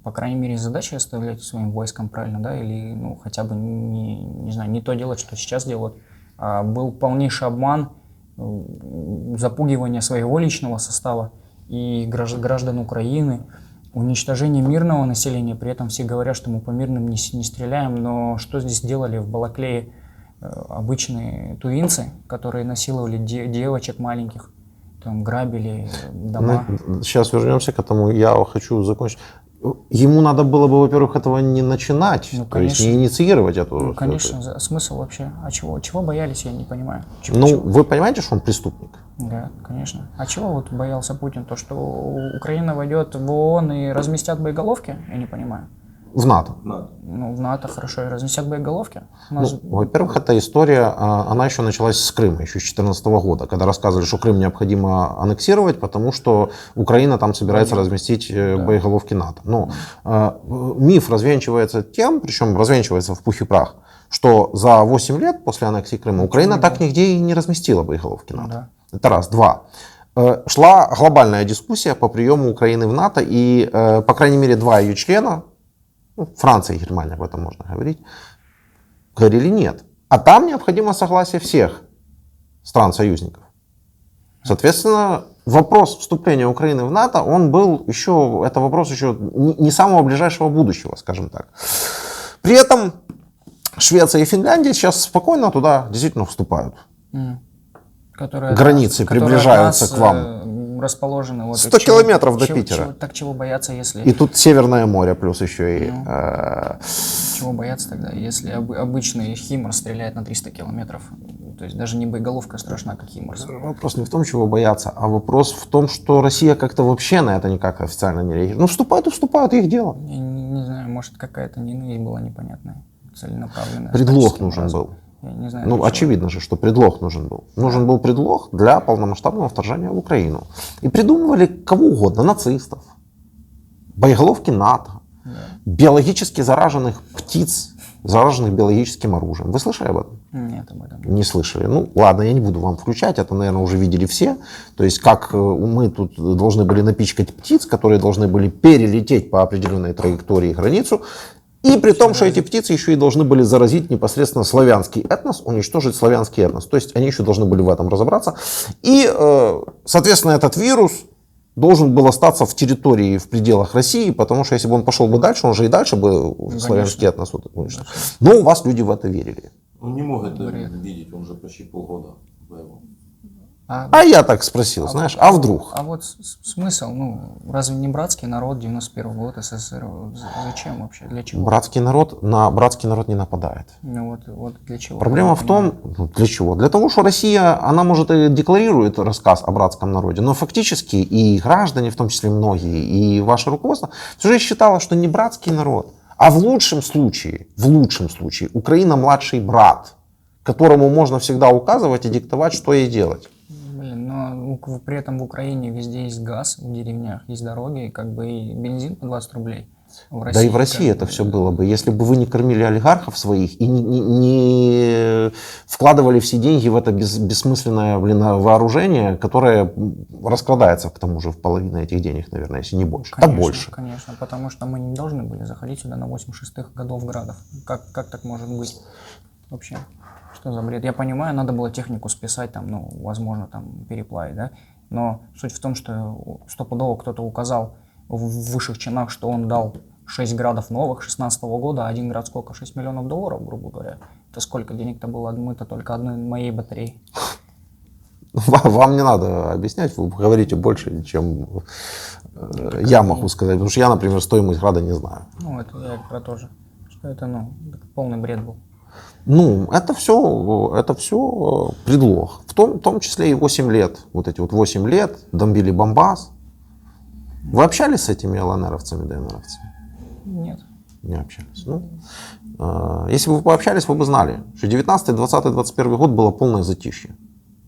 по крайней мере, задачи оставлять своим войскам, правильно, да, или хотя бы не знаю, не то делать, что сейчас делают. А был полнейший обман, запугивание своего личного состава и граждан Украины. Уничтожение мирного населения, при этом все говорят, что мы по мирным не стреляем, но что здесь делали в Балаклее обычные тувинцы, которые насиловали девочек маленьких, там грабили дома. Сейчас вернемся к этому, я хочу закончить. Ему надо было бы, во-первых, этого не начинать, Ну, то есть конечно. не инициировать эту... Ну, конечно, смысл вообще? А чего боялись, я не понимаю. Ну, вы понимаете, что он преступник? Да, конечно. А чего вот боялся Путин? То, что Украина войдет в ООН и разместят боеголовки? Я не понимаю. В НАТО. Надо. Ну, в НАТО хорошо, и разместят боеголовки. У Ну, нас... во-первых, эта история, она еще началась с Крыма, еще с 2014 года, когда рассказывали, что Крым необходимо аннексировать, потому что Украина там собирается разместить боеголовки НАТО. Но миф развенчивается тем, причем развенчивается в пух и прах, что за 8 лет после аннексии Крыма Украина так нигде и не разместила боеголовки НАТО. Да. Это раз. Два. Шла глобальная дискуссия по приему Украины в НАТО, и, по крайней мере, 2 ее члена, ну, Франция и Германия, об этом можно говорить, говорили нет. А там необходимо согласие всех стран-союзников. Соответственно, вопрос вступления Украины в НАТО, он был еще, это вопрос еще не самого ближайшего будущего, скажем так. При этом Швеция и Финляндия сейчас спокойно туда действительно вступают. Границы приближаются к вам. Расположены вот 100 километров до Питера. Чего бояться, если... И тут Северное море, плюс еще и... Чего бояться тогда, если обычный Химарс стреляет на 300 километров? То есть даже не боеголовка страшна, как Химарс. Вопрос не в том, чего бояться, а вопрос в том, что Россия как-то вообще на это никак официально не реагирует. Ну, вступают и вступают, их дело. Я не знаю, может какая-то ненависть была непонятная, целенаправленная. Предлог нужен был. Я не знаю, Ну, очевидно же, что предлог нужен был. Нужен был предлог для полномасштабного вторжения в Украину. И придумывали кого угодно, нацистов, боеголовки НАТО, биологически зараженных птиц, зараженных биологическим оружием. Вы слышали об этом? Нет, об этом. Не слышали. Ну, ладно, я не буду вам включать, это, наверное, уже видели все. То есть, как мы тут должны были напичкать птиц, которые должны были перелететь по определенной траектории границу, и при том, что эти птицы еще и должны были заразить непосредственно славянский этнос, уничтожить славянский этнос. То есть они еще должны были в этом разобраться. И, соответственно, этот вирус должен был остаться в территории, в пределах России, потому что если бы он пошел бы дальше, он же и дальше бы славянский этнос уничтожил. Но у вас люди в это верили. Он не мог это видеть, он же почти полгода воевал. А я так спросил, знаешь, а вдруг? А вот смысл, ну, разве не братский народ, 91 год, СССР, зачем вообще, для чего? Братский народ на братский народ не нападает. Ну вот для чего? Проблема в том, ну, для чего? Для того, что Россия, она может и декларирует рассказ о братском народе, но фактически и граждане, в том числе многие, и ваше руководство, все же считало, что не братский народ, а в лучшем случае, Украина младший брат, которому можно всегда указывать и диктовать, что ей делать. Блин, но при этом в Украине везде есть газ, в деревнях есть дороги, как бы и бензин по 20 рублей. Да и в России это все было бы, если бы вы не кормили олигархов своих и не вкладывали все деньги в это бессмысленное, вооружение, которое раскрадается, к тому же, в половину этих денег, наверное, если не больше. Конечно, да больше. Конечно, потому что мы не должны были заходить сюда на 86-х годов градов. Как так может быть вообще? Что за бред? Я понимаю, надо было технику списать, там, ну, возможно, там, переплавить, да? Но суть в том, что стопудово кто-то указал в высших чинах, что он дал 6 градов новых 16 года, а 1 град сколько? 6 миллионов долларов, грубо говоря. Это сколько денег-то было отмыто только одной моей батареи? Вам не надо объяснять, вы говорите больше, чем я могу сказать, потому что я, например, стоимость града не знаю. Ну, это я про то же, что это, ну, полный бред был. Ну, это все предлог. В том числе и 8 лет. Вот эти вот 8 лет бомбили Бомбас. Вы общались с этими ЛНРовцами, ДНРовцами? Нет. Не общались. Ну, если бы вы пообщались, вы бы знали, что 19, 20, 21 год было полное затишье.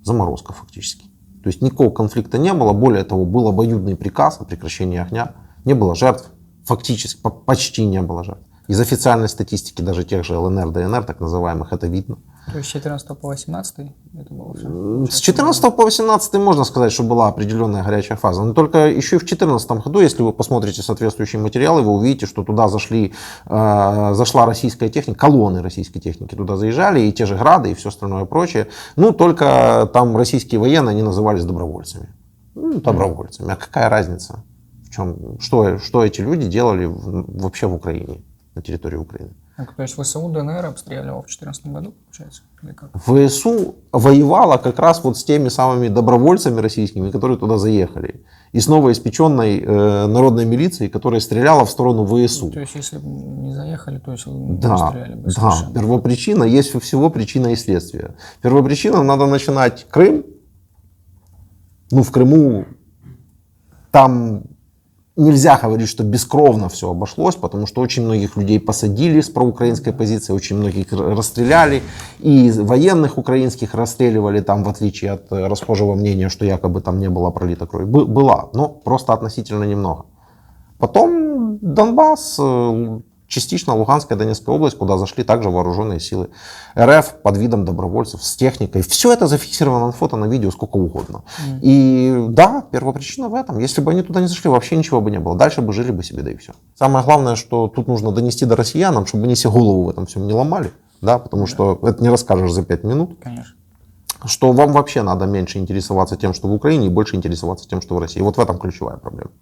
Заморозка фактически. То есть никакого конфликта не было. Более того, был обоюдный приказ о прекращении огня. Не было жертв. Фактически почти не было жертв. Из официальной статистики даже тех же ЛНР, ДНР, так называемых, это видно. То есть с 14 по 18 это было все? С 14 по 18 можно сказать, что была определенная горячая фаза. Но только еще и в 2014 году, если вы посмотрите соответствующие материалы, вы увидите, что туда зашла российская техника, колонны российской техники туда заезжали, и те же грады, и все остальное прочее. Ну, только там российские военные, они назывались добровольцами. Ну, добровольцами. А какая разница? В Что эти люди делали вообще в Украине, на территории Украины? Так, то есть ВСУ ДНР обстреливал в 2014 году, получается? Или как? ВСУ воевала как раз вот с теми самыми добровольцами российскими, которые туда заехали. И с новоиспеченной народной милицией, которая стреляла в сторону ВСУ. То есть, если бы не заехали, то есть Да, стреляли бы да, совершенно. первопричина, есть у всего причина и следствие. Первопричина, надо начинать Крым. Ну, в Крыму там нельзя говорить, что бескровно все обошлось, потому что очень многих людей посадили с проукраинской позиции, очень многих расстреляли, и военных украинских расстреливали там, в отличие от расхожего мнения, что якобы там не было пролито крови. Была, но просто относительно немного. Потом Донбасс, частично Луганская, Донецкая область, куда зашли также вооруженные силы РФ под видом добровольцев с техникой. Все это зафиксировано на фото, на видео, сколько угодно. И да, первопричина в этом. Если бы они туда не зашли, вообще ничего бы не было. Дальше бы жили бы себе, да и все. Самое главное, что тут нужно донести до россиянам, чтобы они себе голову в этом всем не ломали. Да, потому что это не расскажешь за 5 минут. Конечно. Что вам вообще надо меньше интересоваться тем, что в Украине, и больше интересоваться тем, что в России. Вот в этом ключевая проблема.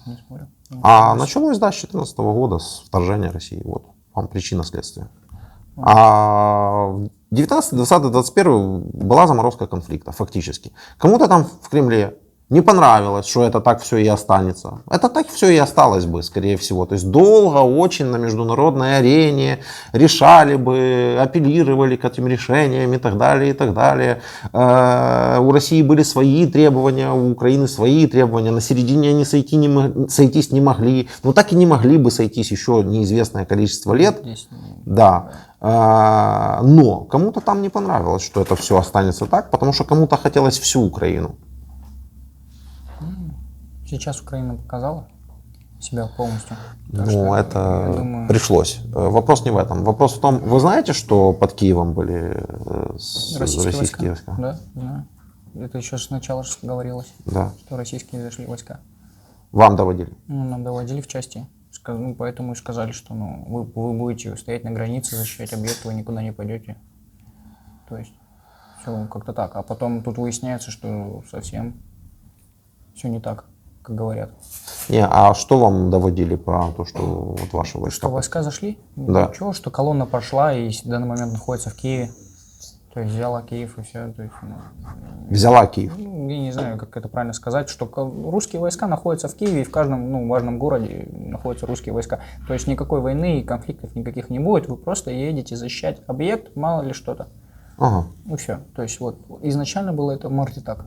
Не спорю. А началось, да, с 2014 года, с вторжения России. Вот вам причина следствия. А в 19, 20, 21 была заморозка конфликта, фактически. Кому-то там в Кремле не понравилось, что это так все и останется. Это так все и осталось бы, скорее всего. То есть долго очень на международной арене решали бы, апеллировали к этим решениям и так далее, и так далее. У России были свои требования, у Украины свои требования. На середине они сойтись не могли. Но так и не могли бы сойтись еще неизвестное количество лет. Да. Но кому-то там не понравилось, что это все останется так, потому что кому-то хотелось всю Украину. Сейчас Украина показала себя полностью. Так Ну, что, это я думаю, пришлось. Вопрос не в этом. Вопрос в том, вы знаете, что под Киевом были российские войска? Да, знаю. Это еще сначала говорилось, Да. что российские зашли войска. Вам доводили? Ну, нам доводили в части. Ну, поэтому и сказали, что вы будете стоять на границе, защищать объекты, вы никуда не пойдете. То есть, все как-то так. А потом тут выясняется, что совсем все не так, как говорят. Не, а что вам доводили про то, что вот ваши войска? Что войска зашли? Да. Ничего, что колонна прошла и в данный момент находится в Киеве. То есть взяла Киев и все. То есть, Взяла Киев. я не знаю, как это правильно сказать, что русские войска находятся в Киеве, и в каждом важном городе находятся русские войска. То есть никакой войны и конфликтов никаких не будет, вы просто едете защищать объект, мало ли что-то. Ага. И все. То есть вот изначально было это в марте так.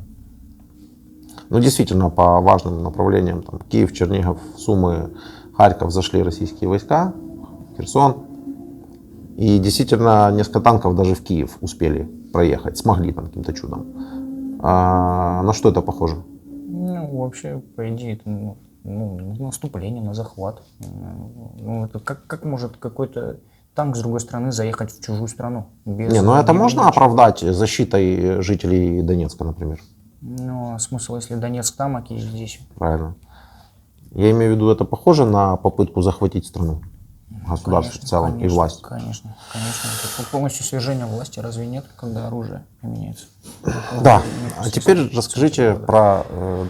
Ну, действительно, по важным направлениям, там, Киев, Чернигов, Сумы, Харьков зашли российские войска, Херсон. И действительно, несколько танков даже в Киев успели проехать, смогли там каким-то чудом. На что это похоже? Ну, вообще, по идее, это наступление на захват. Ну, это как может какой-то танк с другой стороны заехать в чужую страну? Без, Не, ну это можно ничего. оправдать защитой жителей Донецка, например. Ну, а смысл, если Донецк там, а Киев здесь? Правильно. Я имею в виду, это похоже на попытку захватить страну, государство в целом, конечно, и власть. Конечно. Это полностью свержение власти, разве нет, когда оружие применяется? Да. А теперь расскажите про...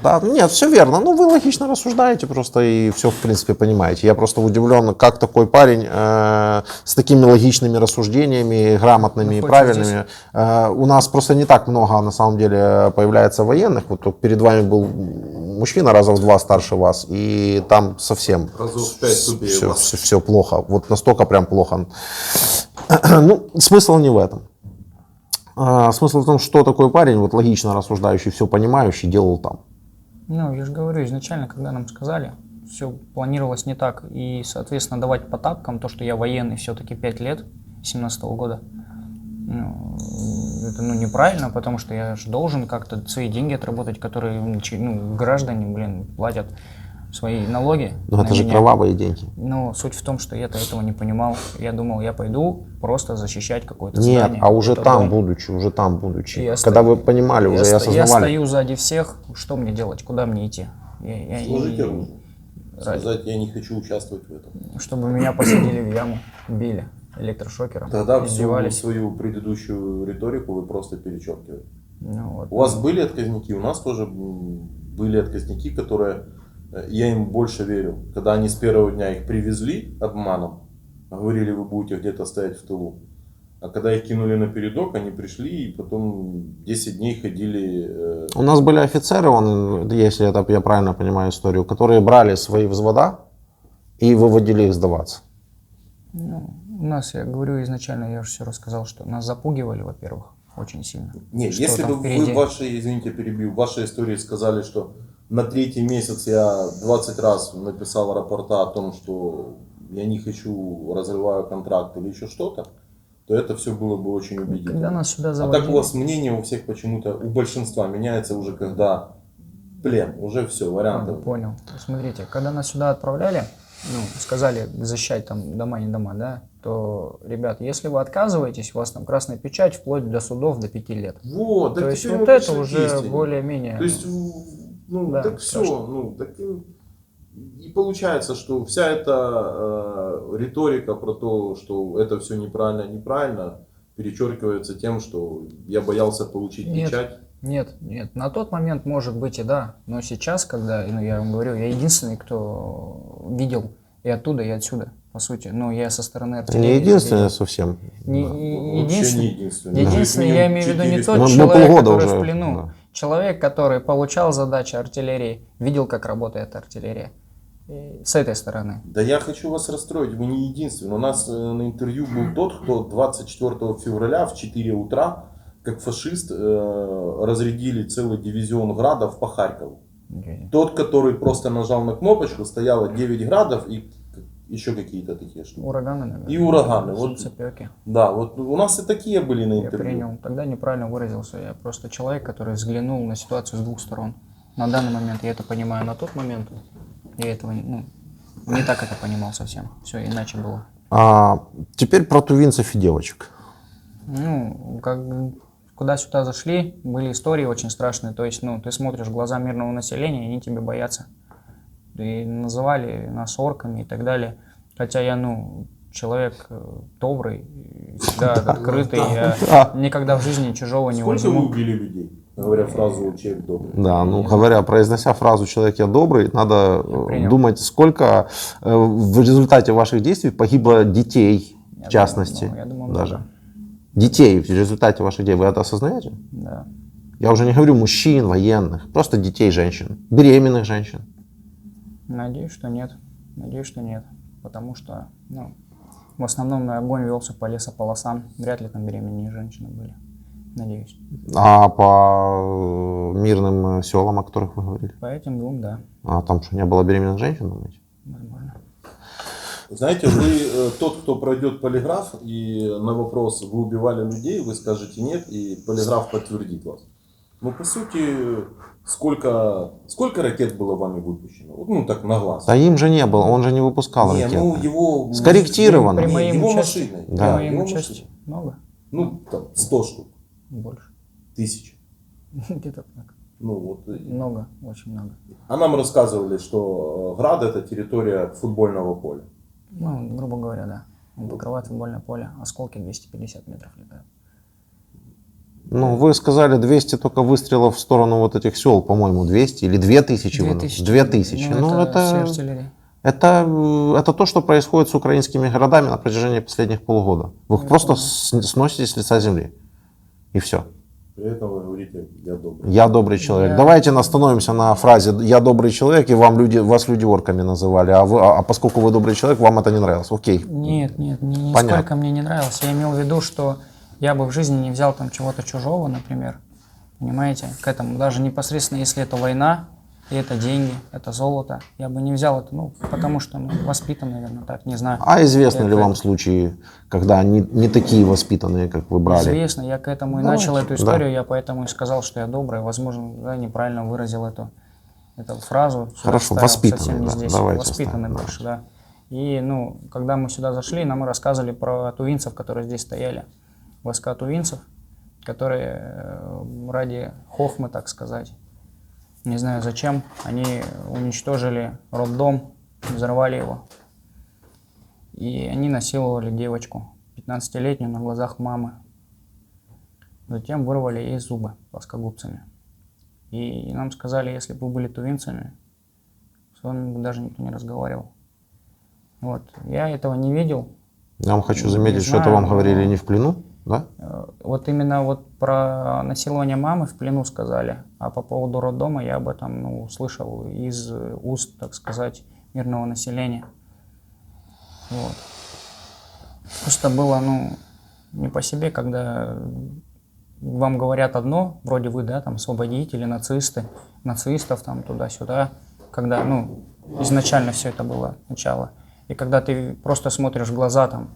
Да, нет, все верно. Ну, вы логично рассуждаете просто и все, в принципе, понимаете. Я просто удивлен, как такой парень с такими логичными рассуждениями, грамотными и правильными. У нас просто не так много, на самом деле, появляется военных. Вот перед вами был мужчина раза в 2 старше вас, и там совсем Разов в 5 тупее вас. все плохо. Вот настолько прям плохо. Ну, смысл не в этом. Смысл в том, что такой парень, вот логично рассуждающий, все понимающий, делал там. Ну, я же говорю, изначально, когда нам сказали, все планировалось не так. И, соответственно, давать по тапкам то, что я военный все-таки 5 лет, 17 года, это неправильно, потому что я же должен как-то свои деньги отработать, которые граждане, платят свои налоги. Но это же меня. кровавые деньги. Но суть в том, что я-то этого не понимал. Я думал, я пойду просто защищать какое-то Нет, здание. а уже там, дом. будучи, Я когда вы понимали, уже и Я осознавали. стою сзади всех, что мне делать, куда мне идти? Сложите оружие. Сказать, я не хочу участвовать в этом. Чтобы меня посадили в яму, били электрошокером, Тогда всю издевались. свою предыдущую риторику вы просто перечеркиваете. Ну, вот. У вас были отказники, у нас тоже были отказники, которые я им больше верил. Когда они с первого дня их привезли обманом, говорили, вы будете где-то стоять в тылу. А когда их кинули на передок, они пришли и потом 10 дней ходили. У нас были офицеры, если я правильно понимаю историю, которые брали свои взвода и выводили их сдаваться. Ну, у нас, я говорю, изначально я уже все рассказал, что нас запугивали, во-первых, очень сильно. Не, Что если там бы впереди? вы в вашей, извините, перебью, в вашей истории сказали, что на 3-й месяц я 20 раз написал рапорта о том, что я не хочу, разрываю контракт или еще что-то, то это все было бы очень Когда убедительно. нас сюда А заводили, так у вас мнение у всех почему-то, у большинства меняется уже когда плен, уже все, вариантов. понял. Смотрите, когда нас сюда отправляли, ну, сказали защищать там дома, не дома, да, то, ребят, если вы отказываетесь, у вас там красная печать вплоть до судов до 5 лет. Вот, То так есть теперь вот мы это пришли к уже истине. более-менее... То есть, ну, Да, так все, страшно. ну, так и получается, что вся эта риторика про то, что это все неправильно, перечеркивается тем, что я боялся получить Нет. печать. Нет, на тот момент может быть и да, но сейчас, когда, ну, я вам говорю, я единственный, кто видел и оттуда, и отсюда, по сути, ну, я со стороны Не артиллерии единственное видел. совсем. Не- Да. и- Вообще не единственный, единственный. единственный, Как я минимум имею в виду не 400. тот Мы человек, полгода который уже, в плену, да. человек, который получал задачи артиллерии, видел, как работает артиллерия. И с этой стороны. Да я хочу вас расстроить, вы не единственный. У нас на интервью был тот, кто 24 февраля в 4 утра, как фашист, разрядили целый дивизион градов по Харькову. Тот, который просто нажал на кнопочку, стояло 9 градов и еще какие-то такие штуки. Ураганы, наверное. И ураганы. Вот, Солнцепёки. да, вот у нас и такие были на Я интервью. принял. Тогда неправильно выразился. Я просто человек, который взглянул на ситуацию с двух сторон. На данный момент я это понимаю. На тот момент я этого не так это понимал совсем. Все иначе было. Теперь про тувинцев и девочек. Ну, как куда сюда зашли, были истории очень страшные. То есть, ну, ты смотришь в глаза мирного населения, и они тебя боятся. И называли нас орками и так далее. Хотя я, человек добрый, всегда открытый. Я никогда в жизни чужого не Сколько вы возьму. убили людей, говоря фразу «человек добрый»? Да, произнося фразу «человек я добрый», надо принял. думать, сколько в результате ваших действий погибло детей, в Я частности. думаю, я думаю, даже. много. Детей в результате ваших действий. Вы это осознаете? Да. Я уже не говорю мужчин, военных, просто детей, женщин, беременных женщин. Надеюсь, что нет. Потому что, в основном огонь велся по лесополосам. Вряд ли там беременные женщины были. Надеюсь. А по мирным селам, о которых вы говорили? По этим двум, да. А там что, не было беременных женщин, думаете? Возможно. Знаете, вы тот, кто пройдет полиграф, и на вопрос «вы убивали людей?» вы скажете «нет», и полиграф подтвердит вас. Ну, по сути, сколько ракет было вами выпущено? Вот, ну, так на глаз. Да им же не было, он же не выпускал Не, ракеты. ну, его... Скорректировано. При Не, моем его участии. машиной. При Да. моем его участии. машиной. Много? Ну, там, 100 штук, Больше. 1000. Где-то так. Ну, вот. Много, очень много. А нам рассказывали, что Град — это территория футбольного поля. Ну, грубо говоря, да. Он покрывает футбольное поле. Осколки 250 метров летают. Ну, вы сказали 200 только выстрелов в сторону вот этих сел, по-моему, 200 или 2000. 2000. 2000. Ну, это все артиллерия. это то, что происходит с украинскими городами на протяжении последних полугода. Вы их просто сносите с лица земли. И все. При этом вы говорите «я добрый». Я добрый человек. Давайте остановимся на фразе «я добрый человек», и вас люди орками называли, а поскольку вы добрый человек, вам это не нравилось. Окей. Нет, Понятно. нисколько мне не нравилось. Я имел в виду, что я бы в жизни не взял там чего-то чужого, например. Понимаете? К этому даже непосредственно, если это война, и это деньги, это золото, я бы не взял это, потому что воспитан, наверное, так, не знаю. А известны ли Это- вам случаи, когда они не такие воспитанные, как вы брали? Известно, я к этому и Давайте, начал эту да. историю, я поэтому и сказал, что я добрый, возможно, да, неправильно выразил эту фразу. сюда Хорошо, вставил, воспитанный, совсем не да, здесь. давайте Воспитанный оставим, да. больше, да. И, когда мы сюда зашли, нам рассказывали про тувинцев, которые здесь стояли, войска тувинцев, которые ради хохмы, так сказать, не знаю зачем, они уничтожили роддом, взорвали его. И они насиловали девочку, 15-летнюю, на глазах мамы. Затем вырвали ей зубы плоскогубцами. И нам сказали, если бы вы были тувинцами, с вами даже никто не разговаривал. Вот. Я этого не видел. Я вам хочу Не заметить, что это знаю, вам но- говорили не в плену, да? Вот именно вот про насилование мамы в плену сказали, а по поводу роддома я об этом слышал из уст, так сказать, мирного населения. Вот. Просто было, не по себе, когда вам говорят одно, вроде вы, да, там, освободители, нацисты, нацистов там туда-сюда, когда, изначально все это было начало. И когда ты просто смотришь в глаза там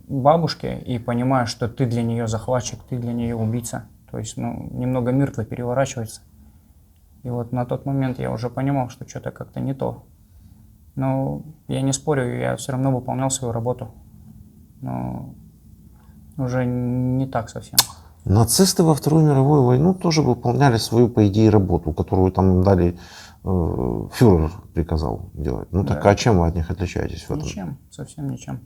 бабушке и понимаешь, что ты для нее захватчик, ты для нее убийца, то есть, немного мир твой переворачивается. И вот на тот момент я уже понимал, что что-то как-то не то. Но я не спорю, я все равно выполнял свою работу. Но уже не так совсем. Нацисты во Вторую мировую войну тоже выполняли свою, по идее, работу, которую там дали, фюрер приказал делать. Так Да. а чем вы от них отличаетесь в этом? Ничем, совсем ничем.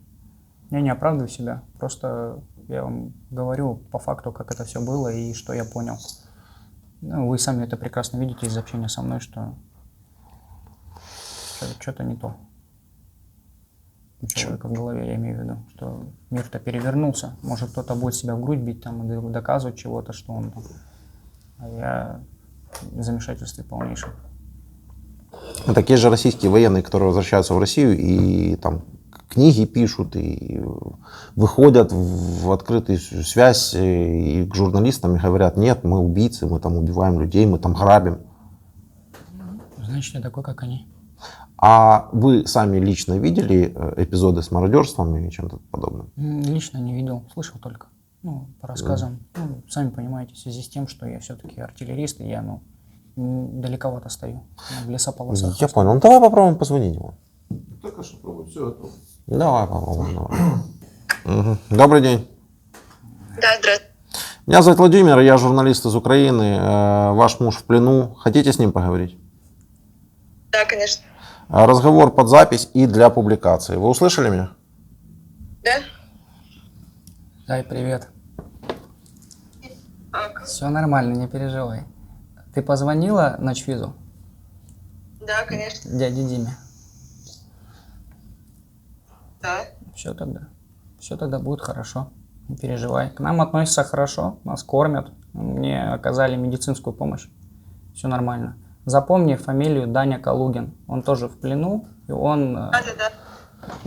Я не оправдываю себя, просто я вам говорю по факту, как это все было и что я понял. Вы сами это прекрасно видите из общения со мной, что что-то не то. У человека в голове, я имею в виду, что мир-то перевернулся. Может, кто-то будет себя в грудь бить там и доказывать чего-то, что он там. А я в замешательстве полнейшем. Так есть же российские военные, которые возвращаются в Россию и там книги пишут, и выходят в открытую связь и к журналистам и говорят: нет, мы убийцы, мы там убиваем людей, мы там грабим. Значит, я такой, как они. А вы сами лично видели эпизоды с мародерством или чем-то подобным? Лично не видел, слышал только. По рассказам. Сами понимаете, в связи с тем, что я все-таки артиллерист, и я, далековато стою. В лесополосах. Я понял. Ну давай попробуем позвонить ему. Так, а что пробовать? Все готово. Давай попробуем. Давай. Мгм. Добрый день. Да, здравствуйте. Меня зовут Владимир, я журналист из Украины. Ваш муж в плену. Хотите с ним поговорить? Да, конечно. Разговор под запись и для публикации. Вы услышали меня? Да? Дай привет. Так. Все нормально, не переживай. Ты позвонила Ночвизу, Да, конечно. дяде Диме? Да. Все тогда. Все тогда будет хорошо. Не переживай. К нам относятся хорошо, нас кормят. Мне оказали медицинскую помощь. Все нормально. Запомни фамилию Даня Калугин. Он тоже в плену, и он Да.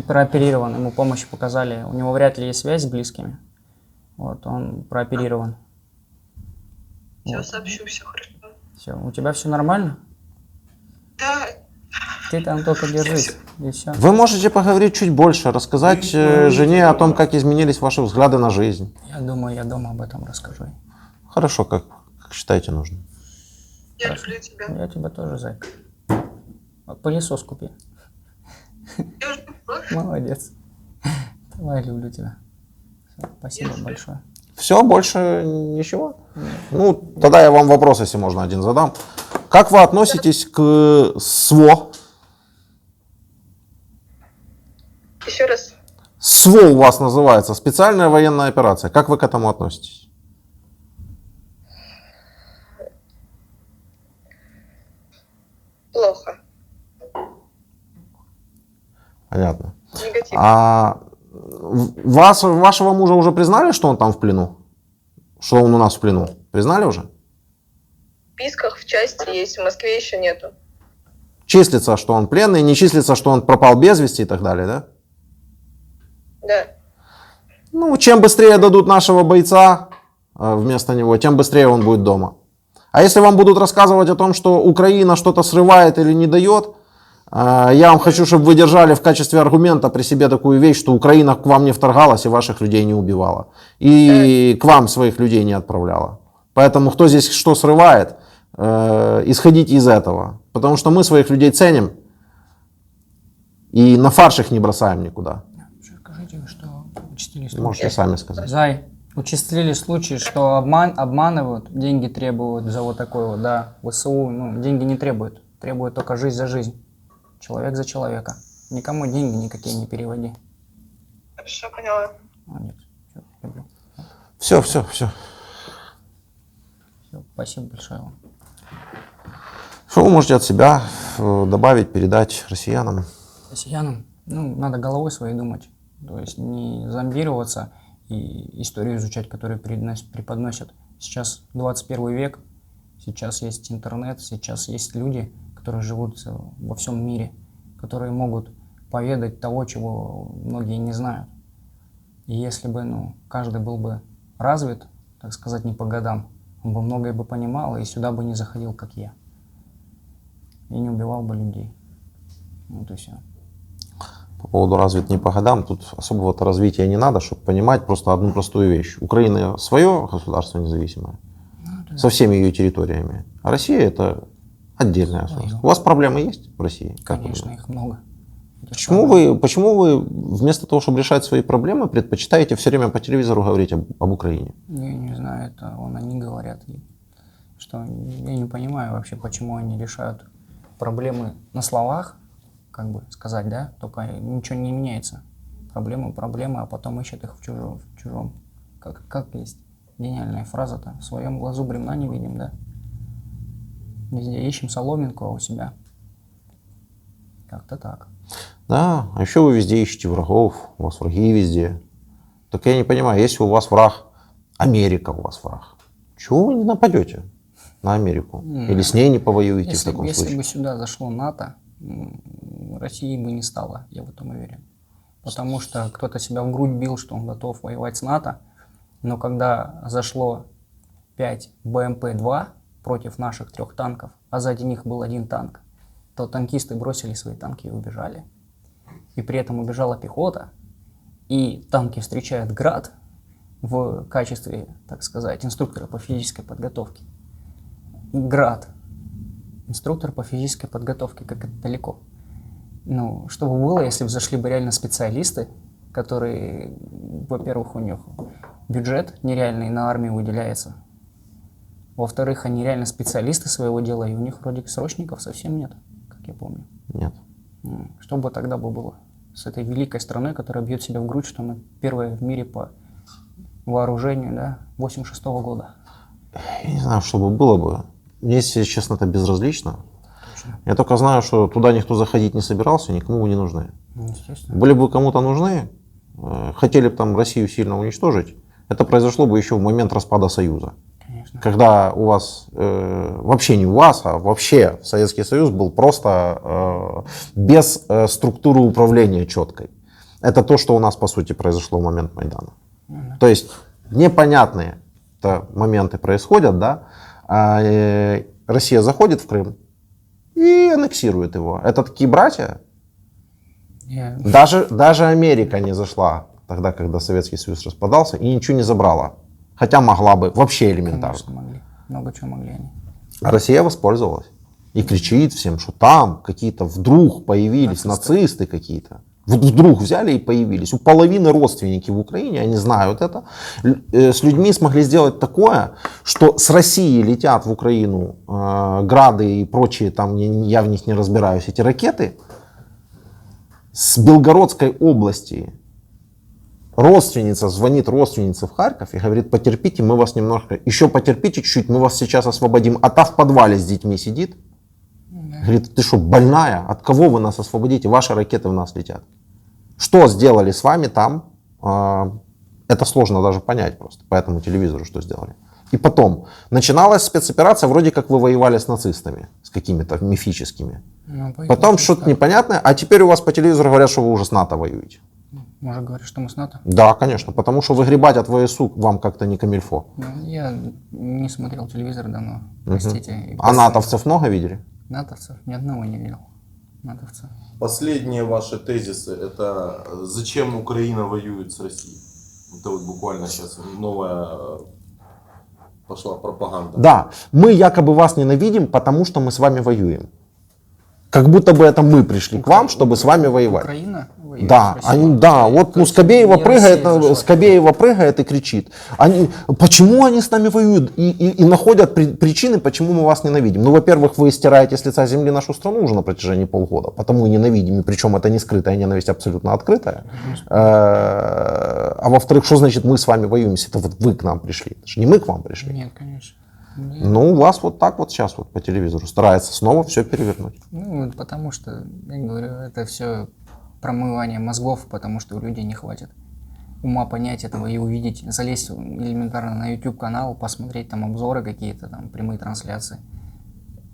прооперирован. Ему помощь показали. У него вряд ли есть связь с близкими. Вот, он прооперирован. Все, Вот. сообщу, все хорошо. Все, у тебя все нормально? Да. Ты там только держись, и все. Вы можете поговорить чуть больше, рассказать жене о том, как изменились ваши взгляды на жизнь. Я думаю, я дома об этом расскажу. Хорошо, как считаете нужно. Я люблю тебя. Я тебя тоже, зайка. Пылесос купи. Я уже купила. Молодец. Давай, люблю тебя. Всё, спасибо большое. Все, больше ничего? Ну, тогда я вам вопрос, если можно, один задам. Как вы относитесь к СВО? Еще раз. СВО у вас называется, специальная военная операция. Как вы к этому относитесь? Плохо. Понятно. Негатив. А вашего мужа уже признали, что он там в плену? Что он у нас в плену? Признали уже? В списках в части есть, в Москве еще нету. Числится, что он пленный, не числится, что он пропал без вести и так далее, да? Да. Ну, чем быстрее дадут нашего бойца вместо него, тем быстрее он будет дома. А если вам будут рассказывать о том, что Украина что-то срывает или не дает, я вам хочу, чтобы вы держали в качестве аргумента при себе такую вещь, что Украина к вам не вторгалась и ваших людей не убивала. И к вам своих людей не отправляла. Поэтому кто здесь что срывает, исходите из этого. Потому что мы своих людей ценим и на фарш их не бросаем никуда. Скажите, что участились случаи. Можете сами сказать. Зай, участились случаи, что обманывают, деньги требуют за вот такой вот, да, ВСУ, деньги не требуют. Требуют только жизнь за жизнь. Человек за человека. Никому деньги никакие не переводи. Хорошо, поняла. Молодец. Всё, люблю. Все. Всё, спасибо большое вам. Что вы можете от себя добавить, передать россиянам? Россиянам, ну, надо головой своей думать. То есть не зомбироваться и историю изучать, которую преподносят. Сейчас 21 век, сейчас есть интернет, сейчас есть люди, которые живут во всем мире, которые могут поведать того, чего многие не знают. И если бы, ну, каждый был бы развит, так сказать, не по годам, он бы многое бы понимал и сюда бы не заходил, как я. И не убивал бы людей. Вот и все. По поводу развит не по годам, тут особого-то развития не надо, чтобы понимать просто одну простую вещь. Украина свое государство независимое, со всеми ее территориями, а Россия это отдельное государство. У вас проблемы есть в России? Конечно, их много. Почему вы вместо того, чтобы решать свои проблемы, предпочитаете все время по телевизору говорить об Украине? Я не знаю, это они говорят. Что я не понимаю вообще, почему они решают проблемы на словах, как бы сказать, да, только ничего не меняется. Проблемы, а потом ищут их в чужом. Как есть гениальная фраза-то, в своем глазу бревна не видим, да? Везде ищем соломинку, а у себя как-то так. Да, а еще вы везде ищете врагов, у вас враги везде. Так я не понимаю, если у вас враг, Америка у вас враг, чего вы не нападете на Америку? Или с ней не повоюете в таком случае? Если бы сюда зашло НАТО, России бы не стало, я в этом уверен. Потому что кто-то себя в грудь бил, что он готов воевать с НАТО, но когда зашло 5 БМП-2 против наших 3 танков, а сзади них был 1 танк, то танкисты бросили свои танки и убежали. И при этом убежала пехота, и танки встречают град в качестве, так сказать, инструктора по физической подготовке. Град. Инструктор по физической подготовке, как это далеко. Ну, что бы было, если бы зашли бы реально специалисты, которые, во-первых, у них бюджет нереальный на армию выделяется. Во-вторых, они реально специалисты своего дела, и у них вроде срочников совсем нет, как я помню. Нет. Что бы тогда было с этой великой страной, которая бьет себя в грудь, что мы первые в мире по вооружению, да, 86-го года? Я не знаю, что бы было бы. Мне, если честно, это безразлично. Точно. Я только знаю, что туда никто заходить не собирался, никому вы не нужны. Естественно. Были бы кому-то нужны, хотели бы там Россию сильно уничтожить, это произошло бы еще в момент распада Союза. Конечно. Когда у вас, вообще не у вас, а вообще Советский Союз был просто без структуры управления четкой. Это то, что у нас по сути произошло в момент Майдана. То есть непонятные моменты происходят, да, Россия заходит в Крым и аннексирует его. Это такие братья. Даже Америка не зашла тогда, когда Советский Союз распадался, и ничего не забрала. Хотя могла бы, вообще элементарно. Конечно, могли. Много чего могли они. А Россия воспользовалась. И кричит всем, что там какие-то вдруг появились нацисты какие-то. Вот вдруг взяли и появились. У половины родственники в Украине, они знают это. С людьми смогли сделать такое, что с России летят в Украину грады и прочие, там я в них не разбираюсь, эти ракеты. С Белгородской области родственница звонит родственнице в Харьков и говорит: потерпите, мы вас немножко, еще потерпите чуть-чуть, мы вас сейчас освободим. А та в подвале с детьми сидит. Говорит: ты что, больная? От кого вы нас освободите? Ваши ракеты в нас летят. Что сделали с вами там? Это сложно даже понять просто по этому телевизору, что сделали. И потом, начиналась спецоперация, вроде как вы воевали с нацистами, с какими-то мифическими. Потом что-то непонятное, а теперь у вас по телевизору говорят, что вы уже с НАТО воюете. Можно говорить, что мы с НАТО? Да, конечно, потому что выгребать от ВСУ вам как-то не камильфо. Я не смотрел телевизор давно, простите. А натовцев много видели? Натовцев ни одного не видел. Натовцев. Последние ваши тезисы, это зачем Украина воюет с Россией? Это вот буквально сейчас новая пошла пропаганда. Да, мы якобы вас ненавидим, потому что мы с вами воюем. Как будто бы это мы пришли к вам, чтобы с вами воевать. Украина воюет Да, с Россией. они, да, вот ну, Скобеева прыгает и кричит. Почему они с нами воюют? И находят причины, почему мы вас ненавидим. Ну, во-первых, вы стираете с лица земли нашу страну уже на протяжении полгода, потому и ненавидим, и причем это не скрытая ненависть, абсолютно открытая. А во-вторых, что значит мы с вами воюем, если это вот вы к нам пришли? Это же не мы к вам пришли. Нет, конечно. Ну, у вас вот так вот сейчас вот по телевизору старается снова все перевернуть. Ну, потому что, я говорю, это все промывание мозгов, потому что у людей не хватит ума понять этого и увидеть, залезть элементарно на YouTube-канал, посмотреть там обзоры какие-то, там прямые трансляции.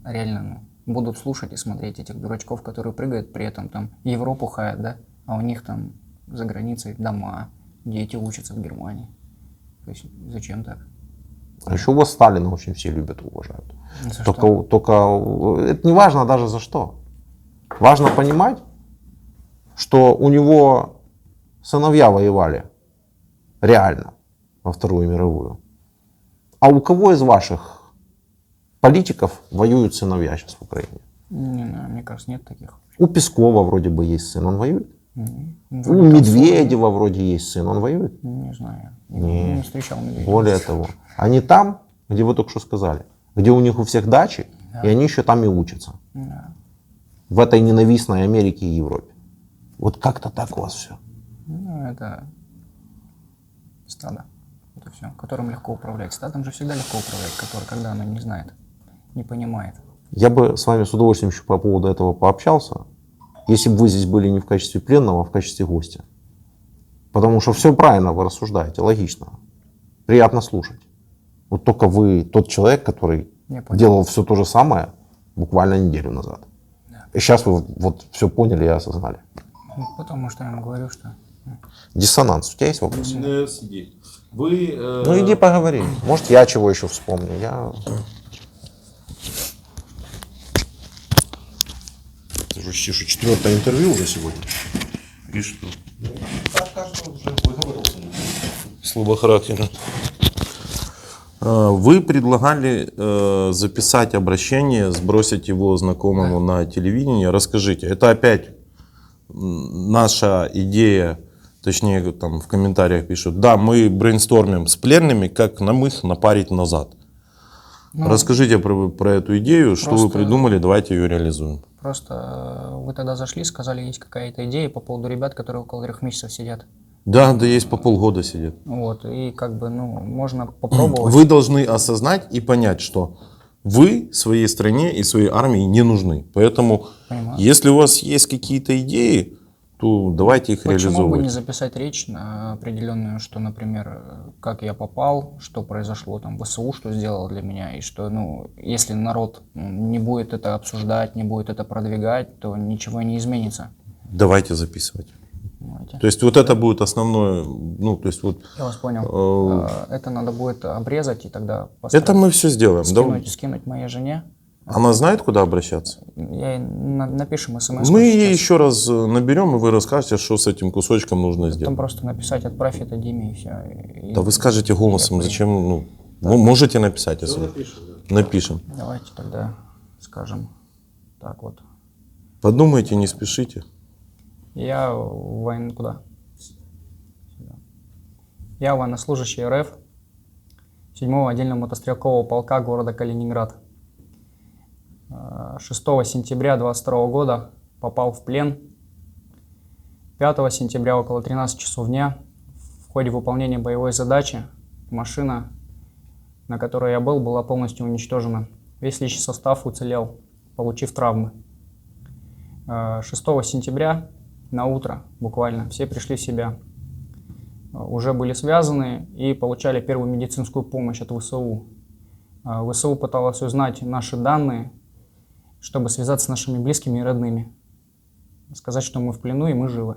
Реально, ну, будут слушать и смотреть этих дурачков, которые прыгают, при этом там Европу хаят, да, а у них там за границей дома, дети учатся в Германии. То есть зачем так? А еще у вас Сталина очень все любят и уважают. За Только это не важно даже за что. Важно понимать, что у него сыновья воевали реально во Вторую мировую. А у кого из ваших политиков воюют сыновья сейчас в Украине? Не знаю, мне кажется, нет таких. У Пескова вроде бы есть сын, он воюет. У Вроде там Медведева вроде есть сын, он воюет. Не знаю, Не. не встречал Медведева. Более того, они там, где вы только что сказали, где у них у всех дачи, и они еще там и учатся. Да. В этой ненавистной Америке и Европе. Вот как-то так у вас все. Ну, это стадо. Это все, которым легко управлять. Стадом же всегда легко управлять, когда оно не знает, не понимает. Я бы с вами с удовольствием еще по поводу этого пообщался, если бы вы здесь были не в качестве пленного, а в качестве гостя. Потому что все правильно вы рассуждаете, логично. Приятно слушать. Вот только вы тот человек, который Я понял. делал все то же самое буквально неделю назад. И сейчас вы вот все поняли и осознали. Ну, потому что я ему говорю, что Диссонанс. У тебя есть вопрос? Сидеть. Вы... Ну иди поговори. Может, я чего еще вспомню. Я... Это же почти что 4-е интервью уже сегодня. И что? Слабохарактерно. Вы предлагали записать обращение, сбросить его знакомому на телевидение. Расскажите, это опять наша идея, точнее там в комментариях пишут, да, мы брейнстормим с пленными, как нам их напарить назад. Ну, Расскажите про эту идею, что вы просто- придумали, давайте ее реализуем. просто вы тогда зашли, сказали, есть какая-то идея по поводу ребят, которые около 3 месяцев сидят. Да, да, есть по полгода сидят. Вот, и как бы, ну, можно попробовать. Вы должны осознать и понять, что вы своей стране и своей армии не нужны. Поэтому, Понимаю. если у вас есть какие-то идеи, то давайте их Почему бы реализовывать. не записать речь на определенную, что, например, как я попал, что произошло там в ВСУ, что сделал для меня, и что, ну, если народ не будет это обсуждать, не будет это продвигать, то ничего не изменится. Давайте записывать. Понимаете? То есть вот это будет основное, ну, то есть вот Я вас понял. Это надо будет обрезать и тогда это мы все сделаем. Да? скинуть моей жене. Она знает, куда обращаться? Я ей напишем смс. Мы ей еще раз наберем, и вы расскажете, что с этим кусочком нужно Там сделать. просто написать, отправь это Диме и все. Да вы скажете голосом, зачем, ну, вы можете написать, если напишем. Давайте тогда скажем так вот. Подумайте, не спешите. Я куда? Сюда. Я военнослужащий РФ 7-го отдельного мотострелкового полка города Калининград. 6 сентября 22 года попал в плен. 5 сентября около 13 часов дня в ходе выполнения боевой задачи машина, на которой я был, была полностью уничтожена. Весь личный состав уцелел, получив травмы. 6 сентября на утро буквально все пришли в себя. Уже были связаны и получали первую медицинскую помощь от ВСУ. ВСУ пыталась узнать наши данные, чтобы связаться с нашими близкими и родными. Сказать, что мы в плену и мы живы.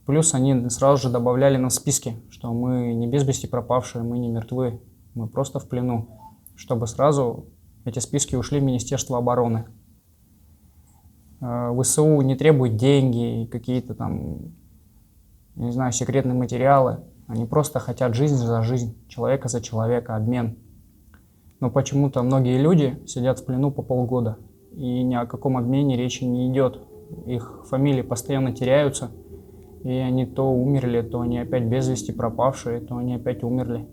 Плюс они сразу же добавляли на списки, что мы не без вести пропавшие, мы не мертвы, мы просто в плену. Чтобы сразу эти списки ушли в Министерство обороны. ВСУ не требует деньги, какие-то там, не знаю, секретные материалы. Они просто хотят жизнь за жизнь, человека за человека, обмен. Но почему-то многие люди сидят в плену по полгода, и ни о каком обмене речи не идет. Их фамилии постоянно теряются, и они то умерли, то они опять без вести пропавшие, то они опять умерли.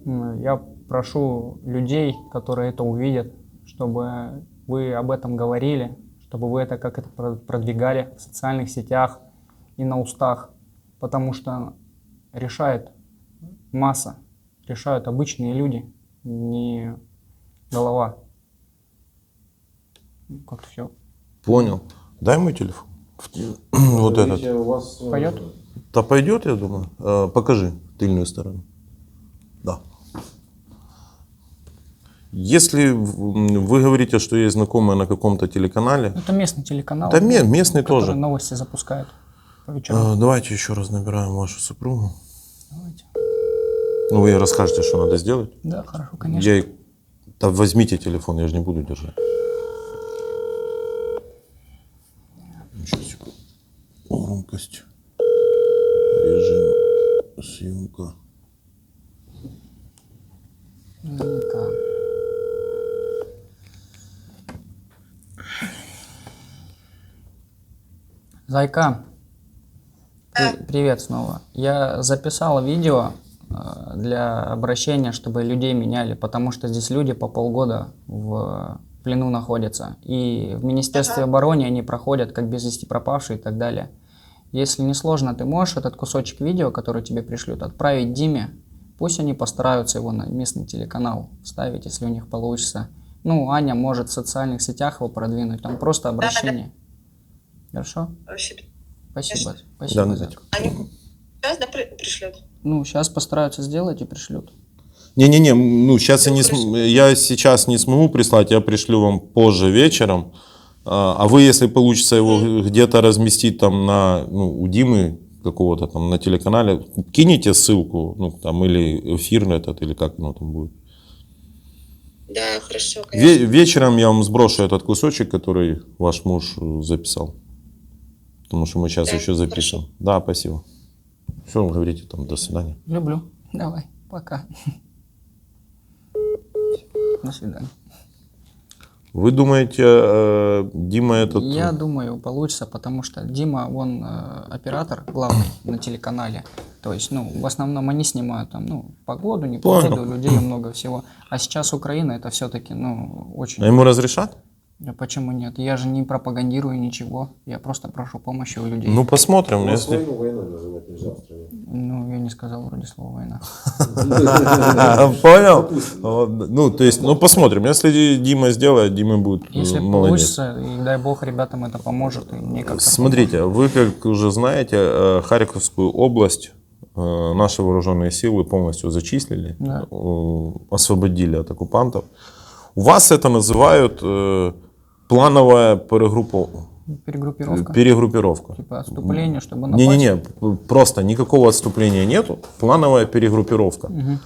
Я прошу людей, которые это увидят, чтобы вы об этом говорили, чтобы вы это как-то продвигали в социальных сетях и на устах, потому что решает масса, решают обычные люди, не голова. Как-то все. Понял. Дай мой телефон. Вот этот. У вас, Пойдет? Да пойдет, я думаю. Покажи тыльную сторону. Да. Если вы говорите, что есть знакомые на каком-то телеканале, Это местный телеканал. да местный который тоже. новости запускают по вечерам. Давайте еще раз набираем вашу супругу. Давайте. Ну, вы ей расскажете, что надо сделать. Да, хорошо, конечно. Я ей... Да возьмите телефон, я же не буду держать. Сейчас, секунду. Громкость. Режим. Съемка. Наверняка. Зайка, привет снова. Я записал видео для обращения, чтобы людей меняли, потому что здесь люди по полгода в плену находятся. И в Министерстве обороны они проходят как без вести пропавшие и так далее. Если не сложно, ты можешь этот кусочек видео, который тебе пришлют, отправить Диме. Пусть они постараются его на местный телеканал вставить, если у них получится. Ну, Аня может в социальных сетях его продвинуть, там просто обращение. Хорошо? Вообще, Спасибо. Да, Спасибо, ну, Зайка. они сейчас, да, пришлют? Ну, сейчас постараются сделать и пришлют. Не-не-не, ну сейчас я сейчас не смогу прислать, я пришлю вам позже вечером. А вы, если получится его где-то разместить там у Димы какого-то там на телеканале, кинете ссылку, ну там или эфир этот, или как оно там будет. Да, хорошо, конечно. Вечером я вам сброшу этот кусочек, который ваш муж записал. Потому что мы сейчас Да, еще запишем. хорошо. Да, спасибо. Все, вы говорите там, до свидания. Люблю. Давай, пока. До свидания. Вы думаете, Дима этот... Я думаю, получится, потому что Дима, он оператор главный на телеканале. То есть, ну, в основном они снимают там, ну, погоду, непогоду, Понял. людей много всего. А сейчас Украина, это все-таки, ну, очень... А ему разрешат? Да почему нет? Я же не пропагандирую ничего. Я просто прошу помощи у людей. Ну, посмотрим. У нас Если... войну войной называть нельзя в стране. Ну, я не сказал вроде слова война. Понял? Ну, то есть, ну, посмотрим. Если Дима сделает, Дима будет Если молодец. получится, и дай бог ребятам это поможет, и мне как-то Смотрите, вы, как уже знаете, Харьковскую область наши вооруженные силы полностью зачислили, Да. освободили от оккупантов. У вас это называют плановая перегруппировка. перегруппировка. Типа отступление, чтобы напасть. Не-не-не, просто никакого отступления нету. Плановая перегруппировка. Мгм.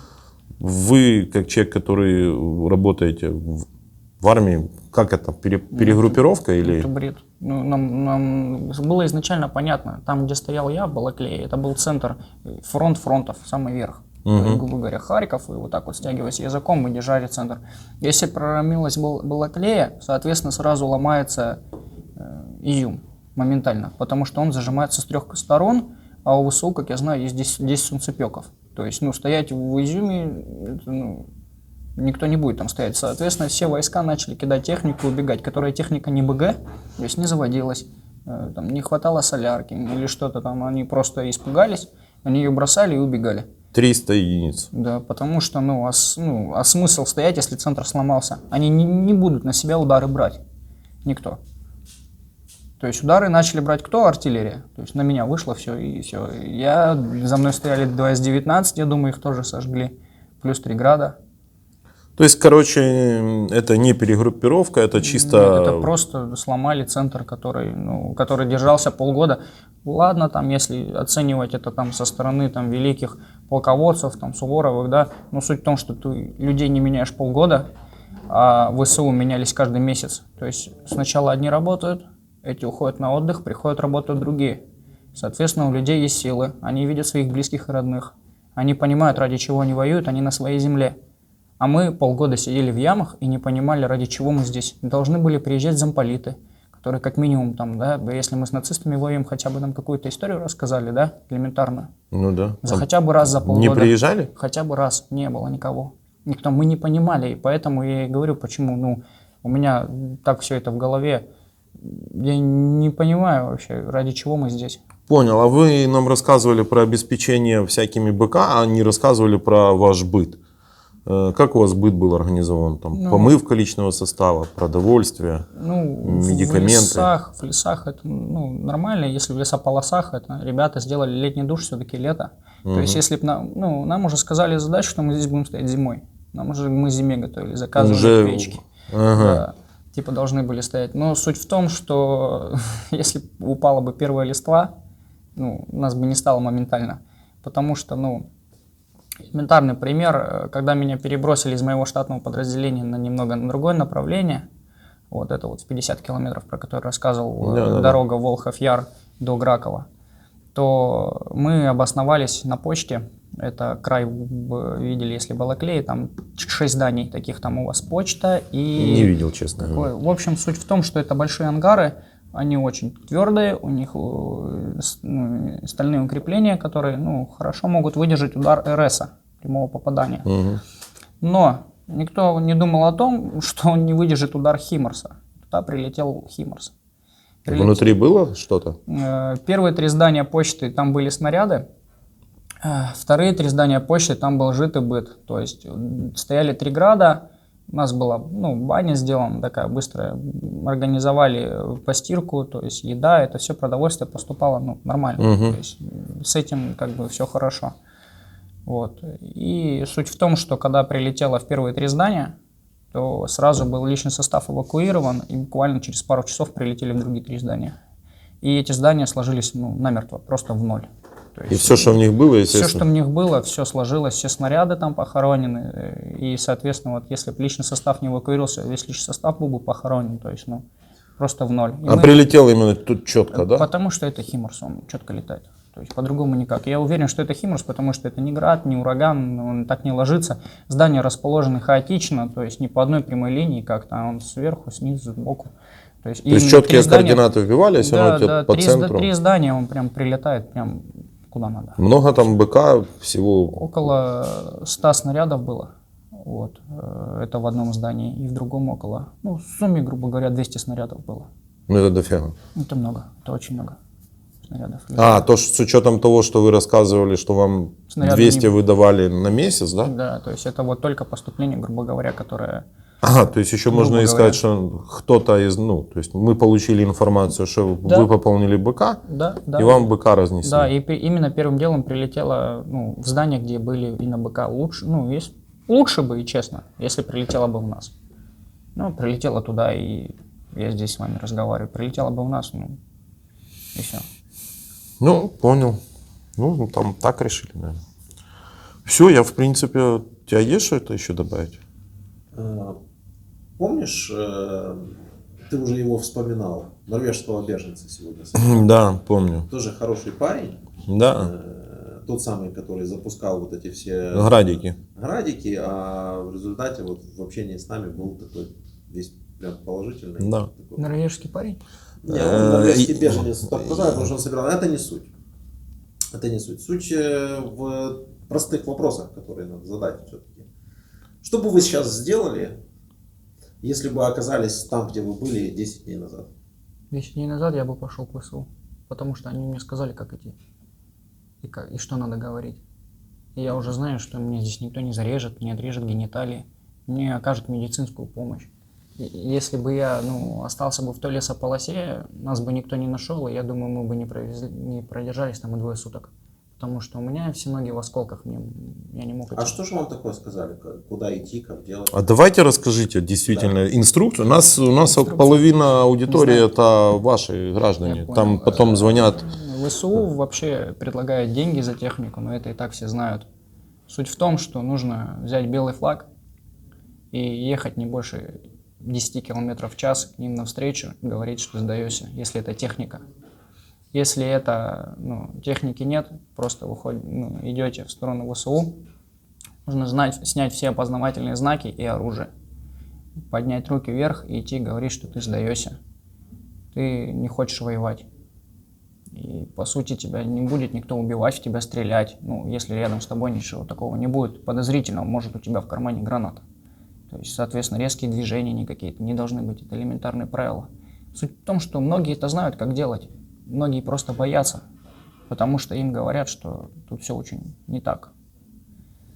Вы, как человек, который работаете в армии, как это, перегруппировка или... Это бред. Ну, нам было изначально понятно, там, где стоял я, в Балаклее, это был центр, фронт фронтов, самый верх. То есть, грубо говоря, Харьков, и вот так вот стягиваясь языком, мы держали центр. Если проломилась Балаклея, соответственно, сразу ломается Изюм моментально, потому что он зажимается с трех сторон, а у ВСУ, как я знаю, есть 10 солнцепеков. То есть, ну, стоять в Изюме, это, ну, никто не будет там стоять. Соответственно, все войска начали кидать технику, убегать, которая техника не БГ, то есть не заводилась, там, не хватало солярки или что-то там, они просто испугались, они ее бросали и убегали. 300 единиц. Да, потому что, а смысл стоять, если центр сломался? Они не будут на себя удары брать. Никто. То есть удары начали брать кто? Артиллерия. То есть на меня вышло все и все. За мной стояли 2 С-19, я думаю, их тоже сожгли. Плюс 3 града. То есть, короче, это не перегруппировка, это чисто... Нет, это просто сломали центр, который держался полгода. Ладно, там, если оценивать это там со стороны там великих полководцев, там Суворовых, да, но суть в том, что ты людей не меняешь полгода, а ВСУ менялись каждый месяц. То есть сначала одни работают, эти уходят на отдых, приходят, работают другие. Соответственно, у людей есть силы, они видят своих близких и родных, они понимают, ради чего они воюют, они на своей земле. А мы полгода сидели в ямах и не понимали, ради чего мы здесь. Должны были приезжать замполиты, которые как минимум там, да, если мы с нацистами воюем, хотя бы нам какую-то историю рассказали, да, элементарно. Ну да. За хотя бы раз за полгода. Не приезжали? Хотя бы раз не было никого. Никто, мы не понимали, и поэтому я и говорю, почему, у меня так все это в голове. Я не понимаю вообще, ради чего мы здесь. Понял. А вы нам рассказывали про обеспечение всякими БК, а не рассказывали про ваш быт. Как у вас быт был организован? Там, Ну, помывка личного состава, продовольствие, Ну, медикаменты? в лесах это нормально. Если в лесополосах, это ребята сделали летний душ, все-таки лето. То есть, если бы нам уже сказали задачу, что мы здесь будем стоять зимой. Мы зиме готовили, заказывали Уже... печки. Ага. Да, типа должны были стоять. Но суть в том, что если упала бы первая листва, нас бы не стало моментально. Потому что, элементарный пример, когда меня перебросили из моего штатного подразделения на немного на другое направление, вот это вот в 50 километров, про который рассказывал, дорога Волхов-Яр до Гракова, то мы обосновались на почте. Это край видели, если Балаклеи, там 6 зданий таких, там у вас почта и... Не видел, честно говоря. В общем, суть в том, что это большие ангары, они очень твердые, у них стальные укрепления, которые хорошо могут выдержать удар РСа, прямого попадания. Угу. Но никто не думал о том, что он не выдержит удар Химарса. Туда прилетел Химарс. Внутри было что-то? Первые 3 здания почты, там были снаряды. Вторые 3 здания почты, там был житый быт. То есть стояли 3 града, у нас была баня сделана такая быстрая, организовали постирку, то есть еда, это все продовольствие поступало нормально. То есть с этим как бы все хорошо. Вот. И суть в том, что когда прилетело в первые 3 здания, то сразу был личный состав эвакуирован, и буквально через пару часов прилетели в другие 3 здания. И эти здания сложились намертво, просто в ноль. То есть, и все, что в них было, естественно? Все, что в них было, все сложилось, все снаряды там похоронены. И, соответственно, вот если бы личный состав не эвакуировался, весь личный состав был бы похоронен. То есть, просто в ноль. И прилетел именно тут четко, да? Потому что это Химарс, он четко летает. То есть по-другому никак. Я уверен, что это Химарс, потому что это не град, не ураган, он так не ложится. Здания расположены хаотично, то есть не по одной прямой линии как-то, а он сверху, снизу, сбоку. То есть четкие координаты вбивались, да, по центру? 3 здания он прям прилетает, прям куда надо. Много там БК всего? Около 100 снарядов было. Вот. Это в одном здании, и в другом около, в сумме, грубо говоря, 200 снарядов было. Это дофига. Это много, это очень много снарядов. То с учетом того, что вы рассказывали, что вам Снаряды 200 выдавали на месяц, да? Да, то есть это вот только поступление, грубо говоря, которое... То есть еще можно сказать, что кто-то то есть мы получили информацию, что вы пополнили БК, и вам БК разнесли. Да, и именно первым делом прилетело в здание, где были именно БК лучше, лучше бы, и честно, если прилетело бы в нас. Прилетело туда, и я здесь с вами разговариваю, прилетело бы в нас, и все. Понял. Там так решили, наверное. Все, я в принципе, у тебя есть что-то еще добавить? Помнишь, ты уже его вспоминал, норвежского беженца сегодня? Да, помню. Тоже хороший парень. Да. Тот самый, который запускал вот эти все градики, а в результате вот в общении с нами был такой весь прям положительный. Да. Такой. Норвежский парень? Нет, он норвежский беженец, так называют, потому что он собирал. Это не суть. Это не суть. Суть в простых вопросах, которые надо задать все-таки. Что бы вы сейчас сделали, если бы оказались там, где вы были 10 дней назад? 10 дней назад я бы пошел к ВСУ, потому что они мне сказали, как идти и что надо говорить. И я уже знаю, что меня здесь никто не зарежет, не отрежет гениталии, мне окажут медицинскую помощь. И если бы я остался бы в той лесополосе, нас бы никто не нашел, и я думаю, мы бы не продержались там и 2 суток. Потому что у меня все ноги в осколках, я не мог идти. А что же вам такое сказали? Куда идти, как делать? Давайте расскажите действительно инструкцию. У нас половина аудитории это ваши граждане. Там потом звонят. ВСУ вообще предлагает деньги за технику, но это и так все знают. Суть в том, что нужно взять белый флаг и ехать не больше 10 км в час к ним навстречу, говорить, что сдаешься, если это техника. Если это техники нет, просто идете в сторону ВСУ, нужно снять все опознавательные знаки и оружие, поднять руки вверх и идти говорить, что ты сдаешься, ты не хочешь воевать. И по сути тебя не будет никто убивать, в тебя стрелять. Если рядом с тобой ничего такого не будет подозрительного, может у тебя в кармане граната. То есть, соответственно, резкие движения никакие-то не должны быть, это элементарные правила. Суть в том, что многие это знают, как делать. Многие просто боятся, потому что им говорят, что тут все очень не так.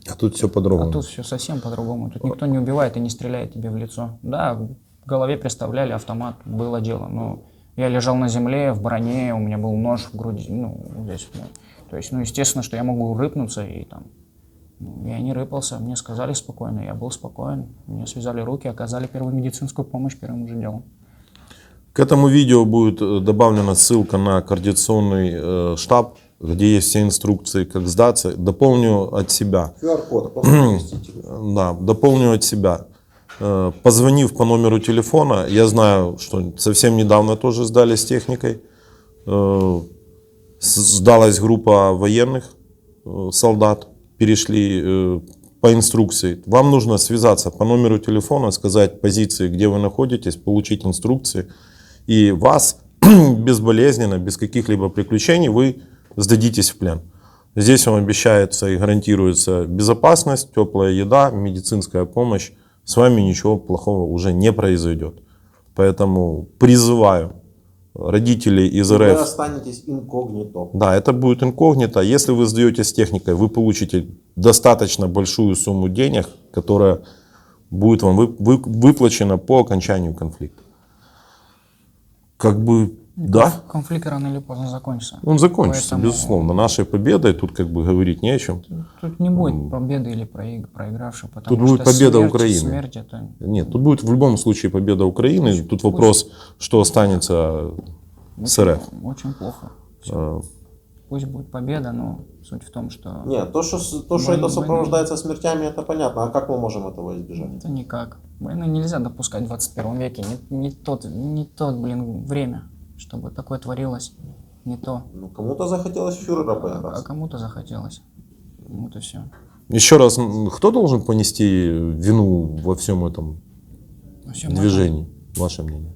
А тут все А по-другому. тут все совсем по-другому. Тут никто не убивает и не стреляет тебе в лицо. Да, в голове представляли автомат, было дело. Но я лежал на земле, в броне, у меня был нож в груди, ну, здесь. Ну, то есть, ну, естественно, что я могу рыпнуться и там. Ну, я не рыпался, мне сказали спокойно, я был спокоен. Мне связали руки, оказали первую медицинскую помощь первым же делом. К этому видео будет добавлена ссылка на координационный штаб, где есть все инструкции, как сдаться. Дополню от себя. QR-код, поместите. Да, дополню от себя. Позвонив по номеру телефона, я знаю, что совсем недавно тоже сдали с техникой. Сдалась группа военных солдат, перешли по инструкции. Вам нужно связаться по номеру телефона, сказать позиции, где вы находитесь, получить инструкции. И вас безболезненно, без каких-либо приключений вы сдадитесь в плен. Здесь вам обещается и гарантируется безопасность, теплая еда, медицинская помощь. С вами ничего плохого уже не произойдет. Поэтому призываю родителей из Вы РФ. останетесь инкогнито. Да, это будет инкогнито. Если вы сдаетесь с техникой, вы получите достаточно большую сумму денег, которая будет вам выплачена по окончанию конфликта. Как бы, да, Конфликт рано или поздно закончится. он закончится, Поэтому безусловно. Нашей победой тут как бы говорить не о чем. Тут не будет победы или проигравший, потому Тут будет что победа Украины. Смерть это... Нет, тут будет в любом случае победа Украины. Тут вопрос, что останется с РФ. Очень плохо. Всё. Пусть будет победа, но суть в том, что Нет, то, что это сопровождается смертями, это понятно. А как мы можем этого избежать? это никак. Войну нельзя допускать в 21 веке. Не тот, время, чтобы такое творилось. Не то. Ну, кому-то захотелось фюрера А поиграть. кому-то захотелось. Вот и все. Еще раз, кто должен понести вину во всем этом движении? Ваше мнение?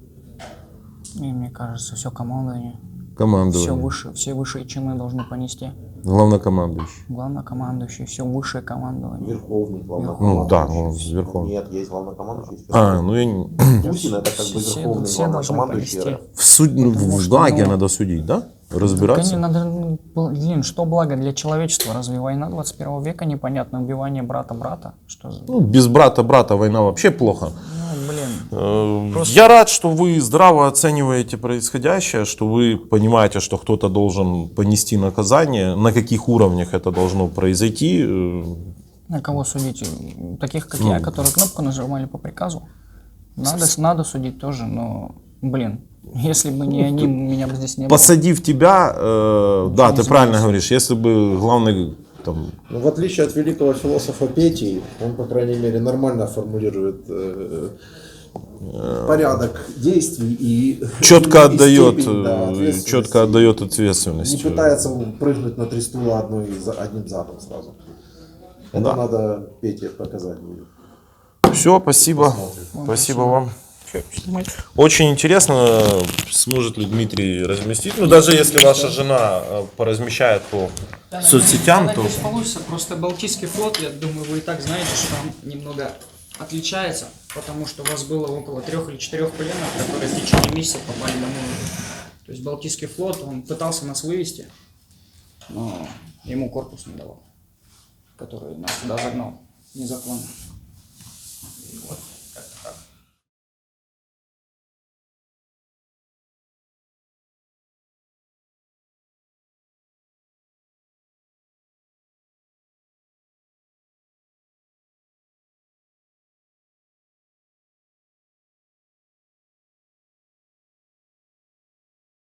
И мне кажется, все командование. Командование. Все высшие чины должны понести. Главнокомандующий. Главнокомандующий, все высшее командование. Верховный Ну да, он верховный. Нет, есть главнокомандующий. есть Ну я не... Путин это как бы Все верховный должны главнокомандующий понести. РФ. В Гаге надо судить, да? Разбираться? Надо, блин, что благо для человечества? Разве война 21 века непонятно? Убивание брата? Что за... Ну, без брата война вообще плохо. Ну, блин. Я рад, что вы здраво оцениваете происходящее, что вы понимаете, что кто-то должен понести наказание, на каких уровнях это должно произойти. На кого судить? Таких, как я, которые кнопку нажимали по приказу. Надо судить тоже, но, блин, если бы не они, меня бы здесь не было. Посадив тебя, да, ты правильно говоришь, если бы главный... Там, Ну, в отличие от великого философа Пети, он, по крайней мере, нормально формулирует порядок действий и четко и отдает, степень, да, ответственности. четко отдает ответственность. Не пытается прыгнуть на 3 стула одним задом сразу. Это Да. надо Пете показать будет. Все, спасибо. Спасибо вам. Очень интересно, сможет ли Дмитрий разместить. Ну, даже если ваша жена поразмещает по соцсетям, то... Надеюсь, получится. Просто Балтийский флот, я думаю, вы и так знаете, что он немного отличается, потому что у вас было около 3 или 4 пленных, которые в течение месяца попали на море. То есть Балтийский флот, он пытался нас вывести, но ему корпус не давал, который нас сюда загнал незаконно. И вот.